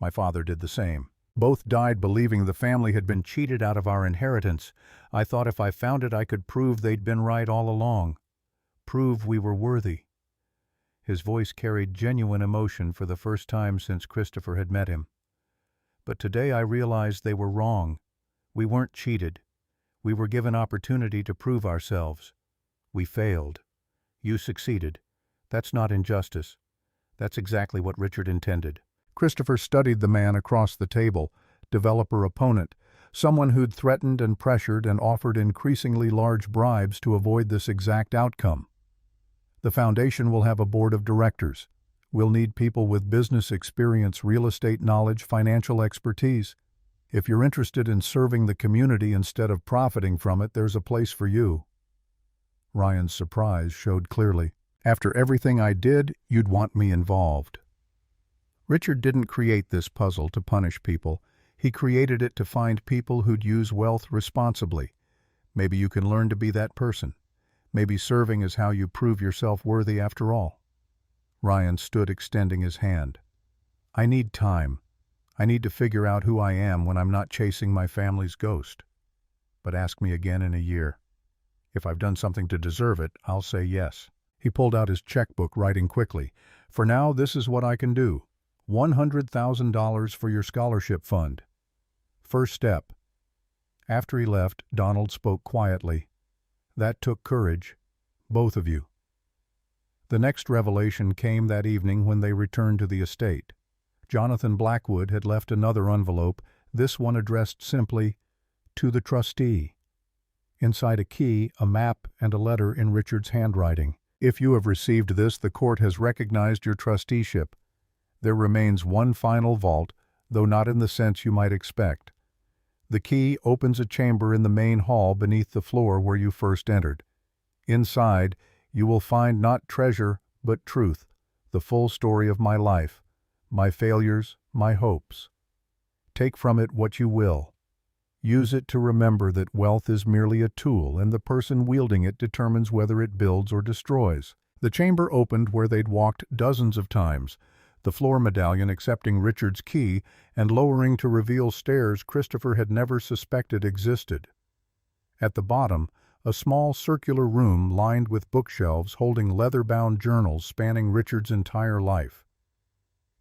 Speaker 1: My father did the same. Both died believing the family had been cheated out of our inheritance. I thought if I found it, I could prove they'd been right all along. Prove we were worthy." His voice carried genuine emotion for the first time since Christopher had met him. "But today I realized they were wrong. We weren't cheated. We were given opportunity to prove ourselves. We failed. You succeeded. That's not injustice. That's exactly what Richard intended." Christopher studied the man across the table, developer-opponent, someone who'd threatened and pressured and offered increasingly large bribes to avoid this exact outcome. "The foundation will have a board of directors. We'll need people with business experience, real estate knowledge, financial expertise. If you're interested in serving the community instead of profiting from it, there's a place for you." Ryan's surprise showed clearly. "After everything I did, you'd want me involved." Richard didn't create this puzzle to punish people. He created it to find people who'd use wealth responsibly. Maybe you can learn to be that person. Maybe serving is how you prove yourself worthy after all. Ryan stood, extending his hand. "I need time. I need to figure out who I am when I'm not chasing my family's ghost. But ask me again in a year. If I've done something to deserve it, I'll say yes." He pulled out his checkbook, writing quickly. "For now, this is what I can do. $100,000 for your scholarship fund. First step." After he left, Donald spoke quietly. "That took courage. Both of you." The next revelation came that evening when they returned to the estate. Jonathan Blackwood had left another envelope, this one addressed simply, "To the trustee." Inside a key, a map, and a letter in Richard's handwriting. "If you have received this, the court has recognized your trusteeship. There remains one final vault, though not in the sense you might expect. The key opens a chamber in the main hall beneath the floor where you first entered. Inside, you will find not treasure, but truth, the full story of my life, my failures, my hopes. Take from it what you will. Use it to remember that wealth is merely a tool, and the person wielding it determines whether it builds or destroys." The chamber opened where they'd walked dozens of times, the floor medallion accepting Richard's key and lowering to reveal stairs Christopher had never suspected existed. At the bottom, a small circular room lined with bookshelves holding leather-bound journals spanning Richard's entire life.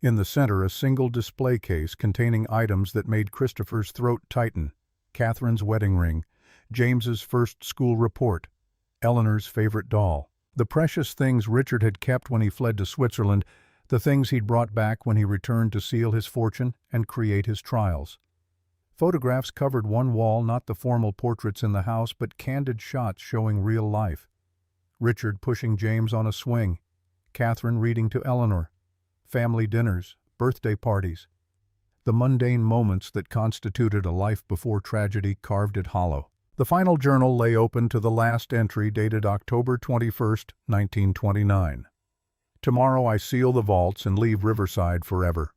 Speaker 1: In the center, a single display case containing items that made Christopher's throat tighten: Catherine's wedding ring, James's first school report, Eleanor's favorite doll. The precious things Richard had kept when he fled to Switzerland, the things he'd brought back when he returned to seal his fortune and create his trials. Photographs covered one wall, not the formal portraits in the house, but candid shots showing real life. Richard pushing James on a swing, Catherine reading to Eleanor, family dinners, birthday parties. The mundane moments that constituted a life before tragedy carved it hollow. The final journal lay open to the last entry, dated October 21, 1929. Tomorrow I seal the vaults and leave Riverside forever.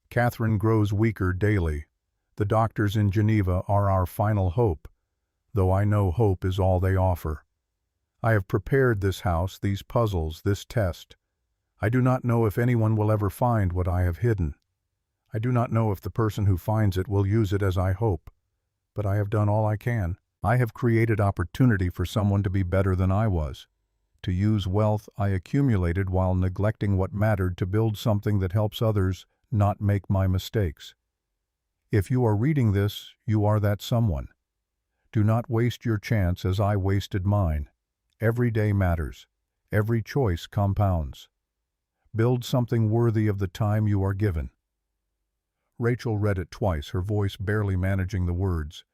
Speaker 1: Catherine grows weaker daily. The doctors in Geneva are our final hope, though I know hope is all they offer. I have prepared this house, these puzzles, this test. I do not know if anyone will ever find what I have hidden. I do not know if the person who finds it will use it as I hope, but I have done all I can. I have created opportunity for someone to be better than I was, to use wealth I accumulated while neglecting what mattered to build something that helps others not make my mistakes. If you are reading this, you are that someone. Do not waste your chance as I wasted mine. Every day matters. Every choice compounds. Build something worthy of the time you are given. Rachel read it twice, her voice barely managing the words.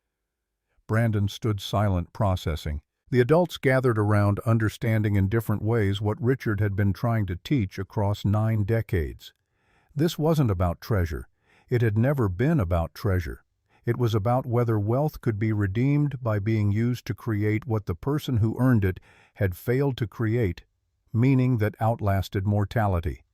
Speaker 1: Brandon stood silent, processing. The adults gathered around, understanding in different ways what Richard had been trying to teach across 9 decades. This wasn't about treasure. It had never been about treasure. It was about whether wealth could be redeemed by being used to create what the person who earned it had failed to create, meaning that outlasted mortality.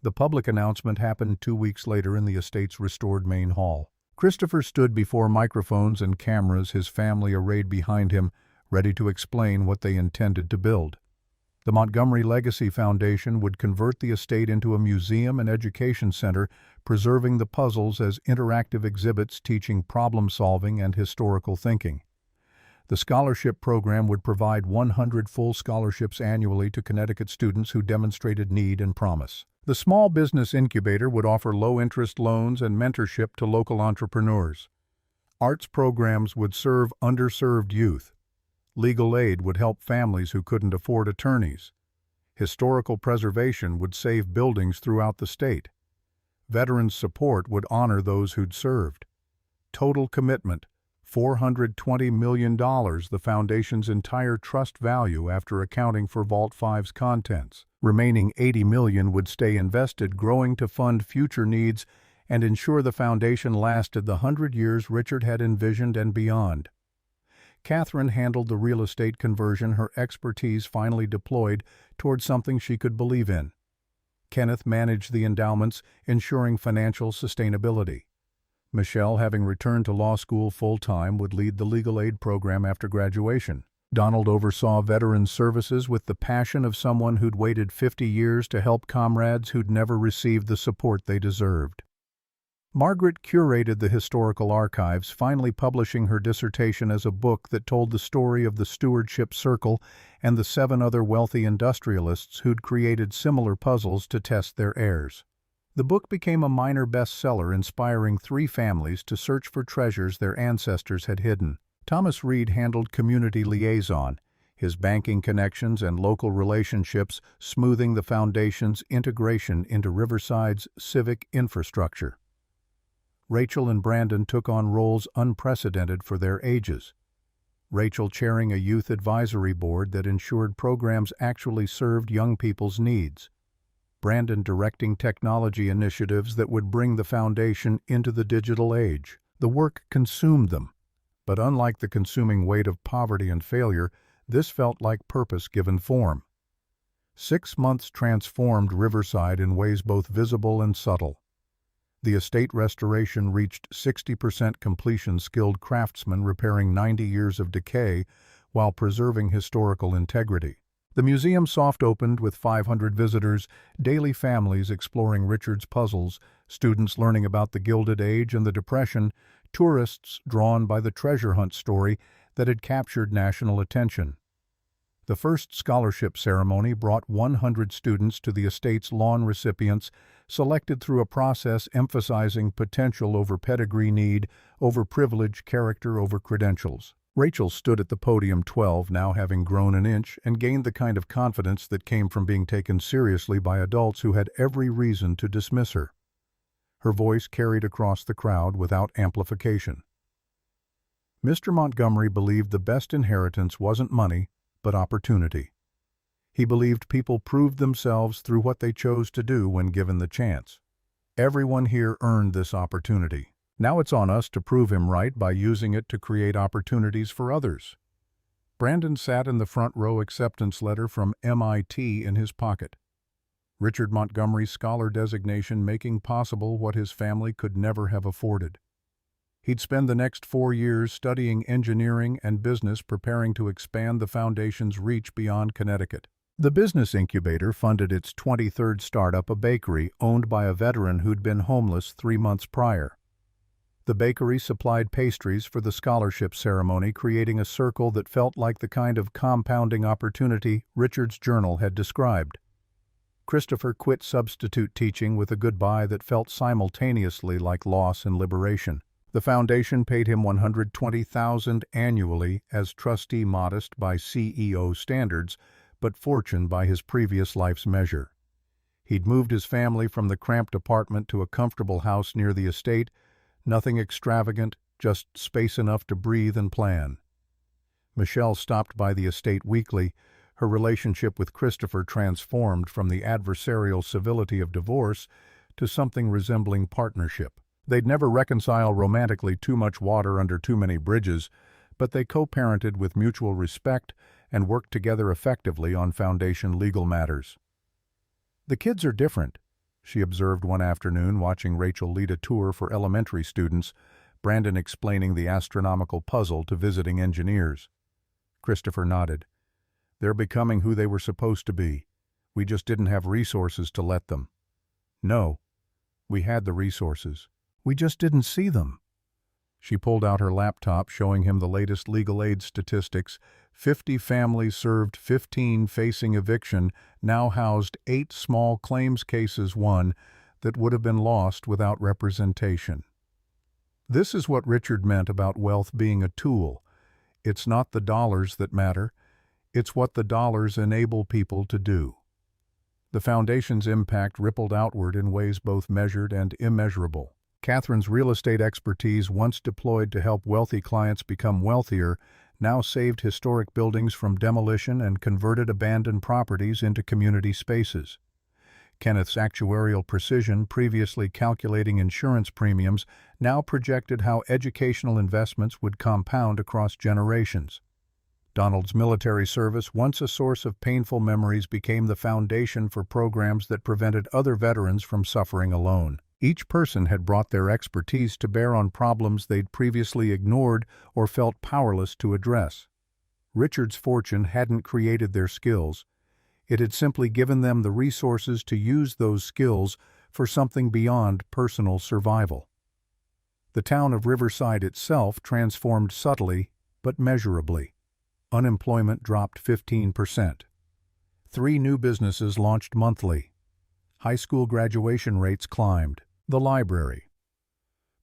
Speaker 1: The public announcement happened 2 weeks later in the estate's restored main hall. Christopher stood before microphones and cameras, his family arrayed behind him, ready to explain what they intended to build. The Montgomery Legacy Foundation would convert the estate into a museum and education center, preserving the puzzles as interactive exhibits teaching problem-solving and historical thinking. The scholarship program would provide 100 full scholarships annually to Connecticut students who demonstrated need and promise. The Small Business Incubator would offer low-interest loans and mentorship to local entrepreneurs. Arts programs would serve underserved youth. Legal aid would help families who couldn't afford attorneys. Historical preservation would save buildings throughout the state. Veterans support would honor those who'd served. Total commitment, $420 million, the foundation's entire trust value after accounting for Vault 5's contents. Remaining $80 million would stay invested, growing to fund future needs and ensure the foundation lasted the 100 years Richard had envisioned and beyond. Catherine handled the real estate conversion, her expertise finally deployed toward something she could believe in. Kenneth managed the endowments, ensuring financial sustainability. Michelle, having returned to law school full-time, would lead the legal aid program after graduation. Donald oversaw veterans services with the passion of someone who'd waited 50 years to help comrades who'd never received the support they deserved. Margaret curated the historical archives, finally publishing her dissertation as a book that told the story of the Stewardship Circle and the 7 other wealthy industrialists who'd created similar puzzles to test their heirs. The book became a minor bestseller, inspiring 3 families to search for treasures their ancestors had hidden. Thomas Reed handled community liaison, his banking connections and local relationships smoothing the foundation's integration into Riverside's civic infrastructure. Rachel and Brandon took on roles unprecedented for their ages. Rachel chairing a youth advisory board that ensured programs actually served young people's needs. Brandon directing technology initiatives that would bring the foundation into the digital age. The work consumed them, but unlike the consuming weight of poverty and failure, this felt like purpose given form. 6 months transformed Riverside in ways both visible and subtle. The estate restoration reached 60% completion, skilled craftsmen repairing 90 years of decay while preserving historical integrity. The museum soft opened with 500 visitors, daily families exploring Richard's puzzles, students learning about the Gilded Age and the Depression, tourists drawn by the treasure hunt story that had captured national attention. The first scholarship ceremony brought 100 students to the estate's lawn recipients, selected through a process emphasizing potential over pedigree, need over privilege, character over credentials. Rachel stood at the podium 12, now having grown an inch, and gained the kind of confidence that came from being taken seriously by adults who had every reason to dismiss her. Her voice carried across the crowd without amplification. Mr. Montgomery believed the best inheritance wasn't money, but opportunity. He believed people proved themselves through what they chose to do when given the chance. Everyone here earned this opportunity. Now it's on us to prove him right by using it to create opportunities for others. Brandon sat in the front row, acceptance letter from MIT in his pocket. Richard Montgomery's scholar designation making possible what his family could never have afforded. He'd spend the next 4 years studying engineering and business, preparing to expand the foundation's reach beyond Connecticut. The business incubator funded its 23rd startup, a bakery owned by a veteran who'd been homeless 3 months prior. The bakery supplied pastries for the scholarship ceremony, creating a circle that felt like the kind of compounding opportunity Richard's journal had described. Christopher quit substitute teaching with a goodbye that felt simultaneously like loss and liberation. The foundation paid him $120,000 annually as trustee, modest by CEO standards, but fortune by his previous life's measure. He'd moved his family from the cramped apartment to a comfortable house near the estate, nothing extravagant, just space enough to breathe and plan. Michelle stopped by the estate weekly. Her relationship with Christopher transformed from the adversarial civility of divorce to something resembling partnership. They'd never reconcile romantically, too much water under too many bridges, but they co-parented with mutual respect and worked together effectively on foundation legal matters. "The kids are different," she observed one afternoon watching Rachel lead a tour for elementary students, Brandon explaining the astronomical puzzle to visiting engineers. Christopher nodded. "They're becoming who they were supposed to be. We just didn't have resources to let them." "No, we had the resources. We just didn't see them." She pulled out her laptop, showing him the latest legal aid statistics. 50 families served, 15 facing eviction, now housed 8 small claims cases won that would have been lost without representation. This is what Richard meant about wealth being a tool. It's not the dollars that matter. It's what the dollars enable people to do. The foundation's impact rippled outward in ways both measured and immeasurable. Catherine's real estate expertise, once deployed to help wealthy clients become wealthier, now saved historic buildings from demolition and converted abandoned properties into community spaces. Kenneth's actuarial precision, previously calculating insurance premiums, now projected how educational investments would compound across generations. Donald's military service, once a source of painful memories, became the foundation for programs that prevented other veterans from suffering alone. Each person had brought their expertise to bear on problems they'd previously ignored or felt powerless to address. Richard's fortune hadn't created their skills. It had simply given them the resources to use those skills for something beyond personal survival. The town of Riverside itself transformed subtly but measurably. Unemployment dropped 15%. 3 new businesses launched monthly. High school graduation rates climbed. The library.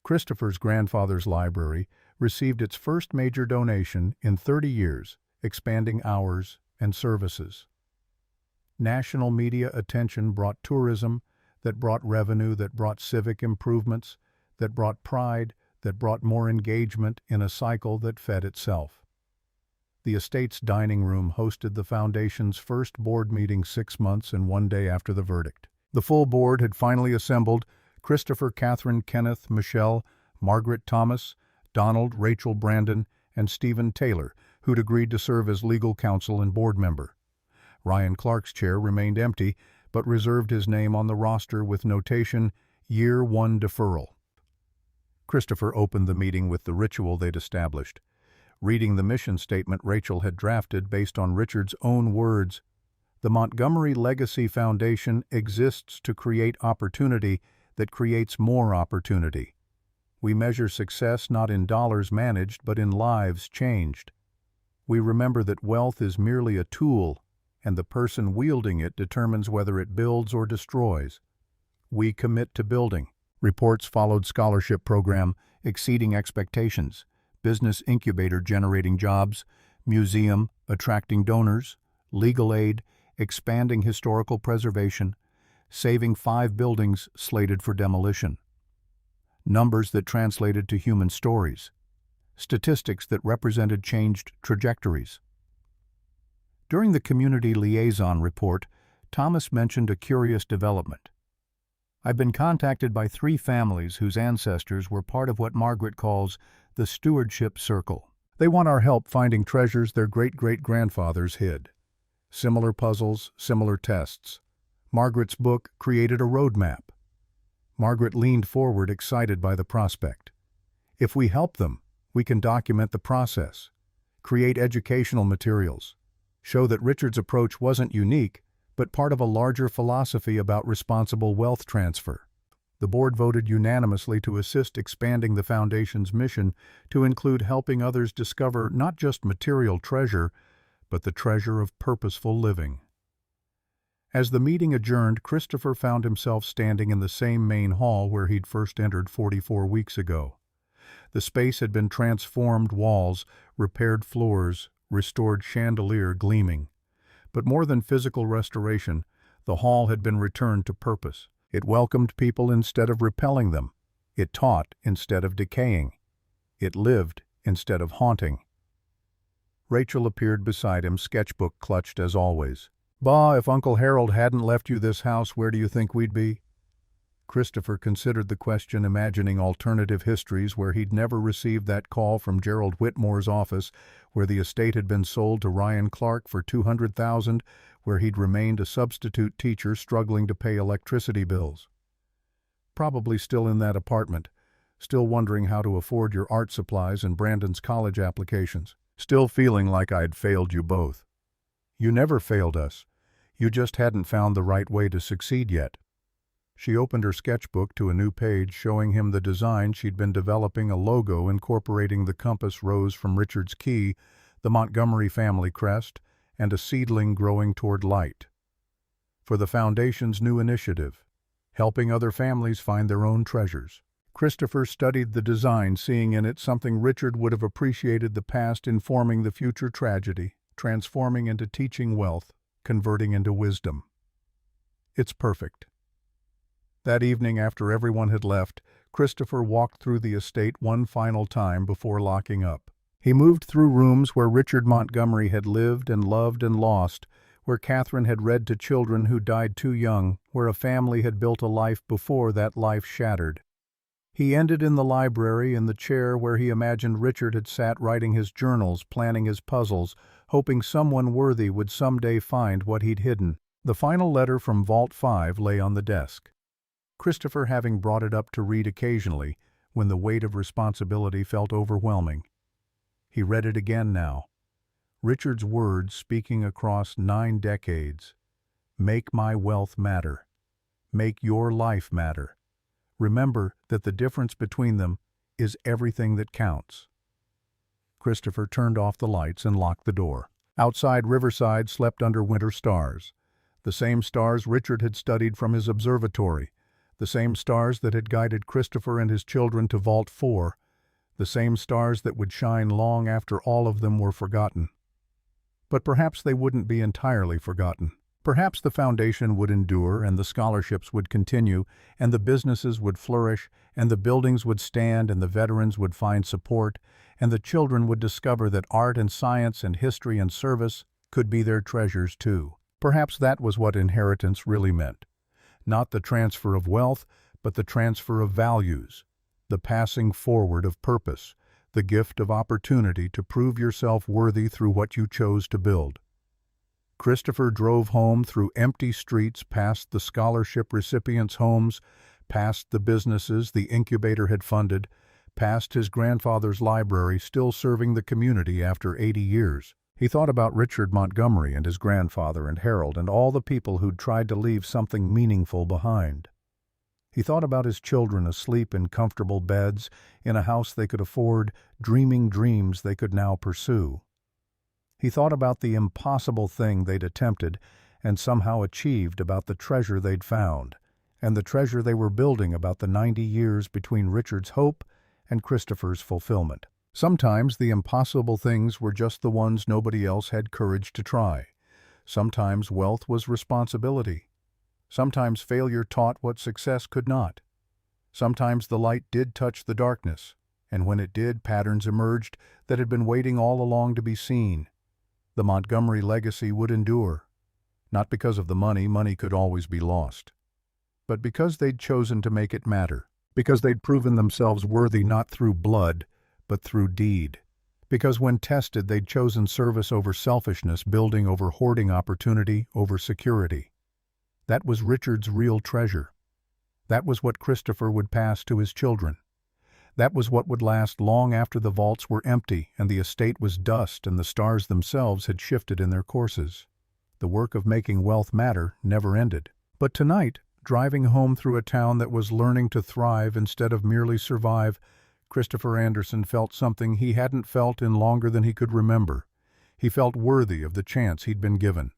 Speaker 1: Christopher's grandfather's library received its first major donation in 30 years, expanding hours and services. National media attention brought tourism, that brought revenue, that brought civic improvements, that brought pride, that brought more engagement in a cycle that fed itself. The estate's dining room hosted the foundation's first board meeting 6 months and 1 day after the verdict. The full board had finally assembled: Christopher, Catherine, Kenneth, Michelle, Margaret Thomas, Donald, Rachel, Brandon, and Stephen Taylor, who'd agreed to serve as legal counsel and board member. Ryan Clark's chair remained empty, but reserved his name on the roster with notation, Year 1 deferral. Christopher opened the meeting with the ritual they'd established. Reading the mission statement Rachel had drafted based on Richard's own words, "The Montgomery Legacy Foundation exists to create opportunity that creates more opportunity. We measure success not in dollars managed, but in lives changed. We remember that wealth is merely a tool, and the person wielding it determines whether it builds or destroys. We commit to building." Reports followed: scholarship program exceeding expectations, business incubator generating jobs, museum attracting donors, legal aid expanding historical preservation, saving 5 buildings slated for demolition. Numbers that translated to human stories. Statistics that represented changed trajectories. During the community liaison report, Thomas mentioned a curious development. "I've been contacted by 3 families whose ancestors were part of what Margaret calls the stewardship circle. They want our help finding treasures their great-great-grandfathers hid. Similar puzzles, similar tests. Margaret's book created a roadmap. Margaret leaned forward, excited by the prospect. If we help them, we can document the process, create educational materials, show that Richard's approach wasn't unique, but part of a larger philosophy about responsible wealth transfer. The board voted unanimously to assist expanding the foundation's mission to include helping others discover not just material treasure, but the treasure of purposeful living. As the meeting adjourned, Christopher found himself standing in the same main hall where he'd first entered 44 weeks ago. The space had been transformed, walls, repaired floors, restored chandelier gleaming. But more than physical restoration, the hall had been returned to purpose. It welcomed people instead of repelling them. It taught instead of decaying. It lived instead of haunting. Rachel appeared beside him, sketchbook clutched as always. "Bah, if Uncle Harold hadn't left you this house, where do you think we'd be?" Christopher considered the question, imagining alternative histories where he'd never received that call from Gerald Whitmore's office, where the estate had been sold to Ryan Clark for $200,000, where he'd remained a substitute teacher struggling to pay electricity bills. Probably still in that apartment, still wondering how to afford your art supplies and Brandon's college applications, still feeling like I'd failed you both. You never failed us. You just hadn't found the right way to succeed yet. She opened her sketchbook to a new page showing him the design she'd been developing, a logo incorporating the compass rose from Richard's Key, the Montgomery family crest, and a seedling growing toward light. For the Foundation's new initiative, helping other families find their own treasures. Christopher studied the design, seeing in it something Richard would have appreciated: the past informing the future tragedy, transforming into teaching wealth, converting into wisdom. It's perfect. That evening, after everyone had left, Christopher walked through the estate one final time before locking up. He moved through rooms where Richard Montgomery had lived and loved and lost, where Catherine had read to children who died too young, where a family had built a life before that life shattered. He ended in the library, in the chair where he imagined Richard had sat writing his journals, planning his puzzles, hoping someone worthy would someday find what he'd hidden. The final letter from Vault 5 lay on the desk. Christopher having brought it up to read occasionally, when the weight of responsibility felt overwhelming. He read it again now. Richard's words speaking across 9 decades. Make my wealth matter. Make your life matter. Remember that the difference between them is everything that counts. Christopher turned off the lights and locked the door. Outside, Riverside slept under winter stars. The same stars Richard had studied from his observatory. The same stars that had guided Christopher and his children to Vault 4. The same stars that would shine long after all of them were forgotten. But perhaps they wouldn't be entirely forgotten. Perhaps the Foundation would endure, and the scholarships would continue, and the businesses would flourish, and the buildings would stand, and the veterans would find support, and the children would discover that art and science and history and service could be their treasures too. Perhaps that was what inheritance really meant. Not the transfer of wealth, but the transfer of values, the passing forward of purpose, the gift of opportunity to prove yourself worthy through what you chose to build. Christopher drove home through empty streets, past the scholarship recipients' homes, past the businesses the incubator had funded, past his grandfather's library still serving the community after 80 years. He thought about Richard Montgomery and his grandfather and Harold and all the people who'd tried to leave something meaningful behind. He thought about his children asleep in comfortable beds, in a house they could afford, dreaming dreams they could now pursue. He thought about the impossible thing they'd attempted and somehow achieved, about the treasure they'd found, and the treasure they were building, about the 90 years between Richard's hope and Christopher's fulfillment. Sometimes the impossible things were just the ones nobody else had courage to try. Sometimes wealth was responsibility. Sometimes failure taught what success could not. Sometimes the light did touch the darkness, and when it did, patterns emerged that had been waiting all along to be seen. The Montgomery legacy would endure, not because of the money — money could always be lost — but because they'd chosen to make it matter, because they'd proven themselves worthy not through blood, but through deed, Because when tested, they'd chosen service over selfishness, building over hoarding, opportunity over security. That was Richard's real treasure. That was what Christopher would pass to his children. That was what would last long after the vaults were empty and the estate was dust and the stars themselves had shifted in their courses. The work of making wealth matter never ended. But tonight, driving home through a town that was learning to thrive instead of merely survive, Christopher Anderson felt something he hadn't felt in longer than he could remember. He felt worthy of the chance he'd been given.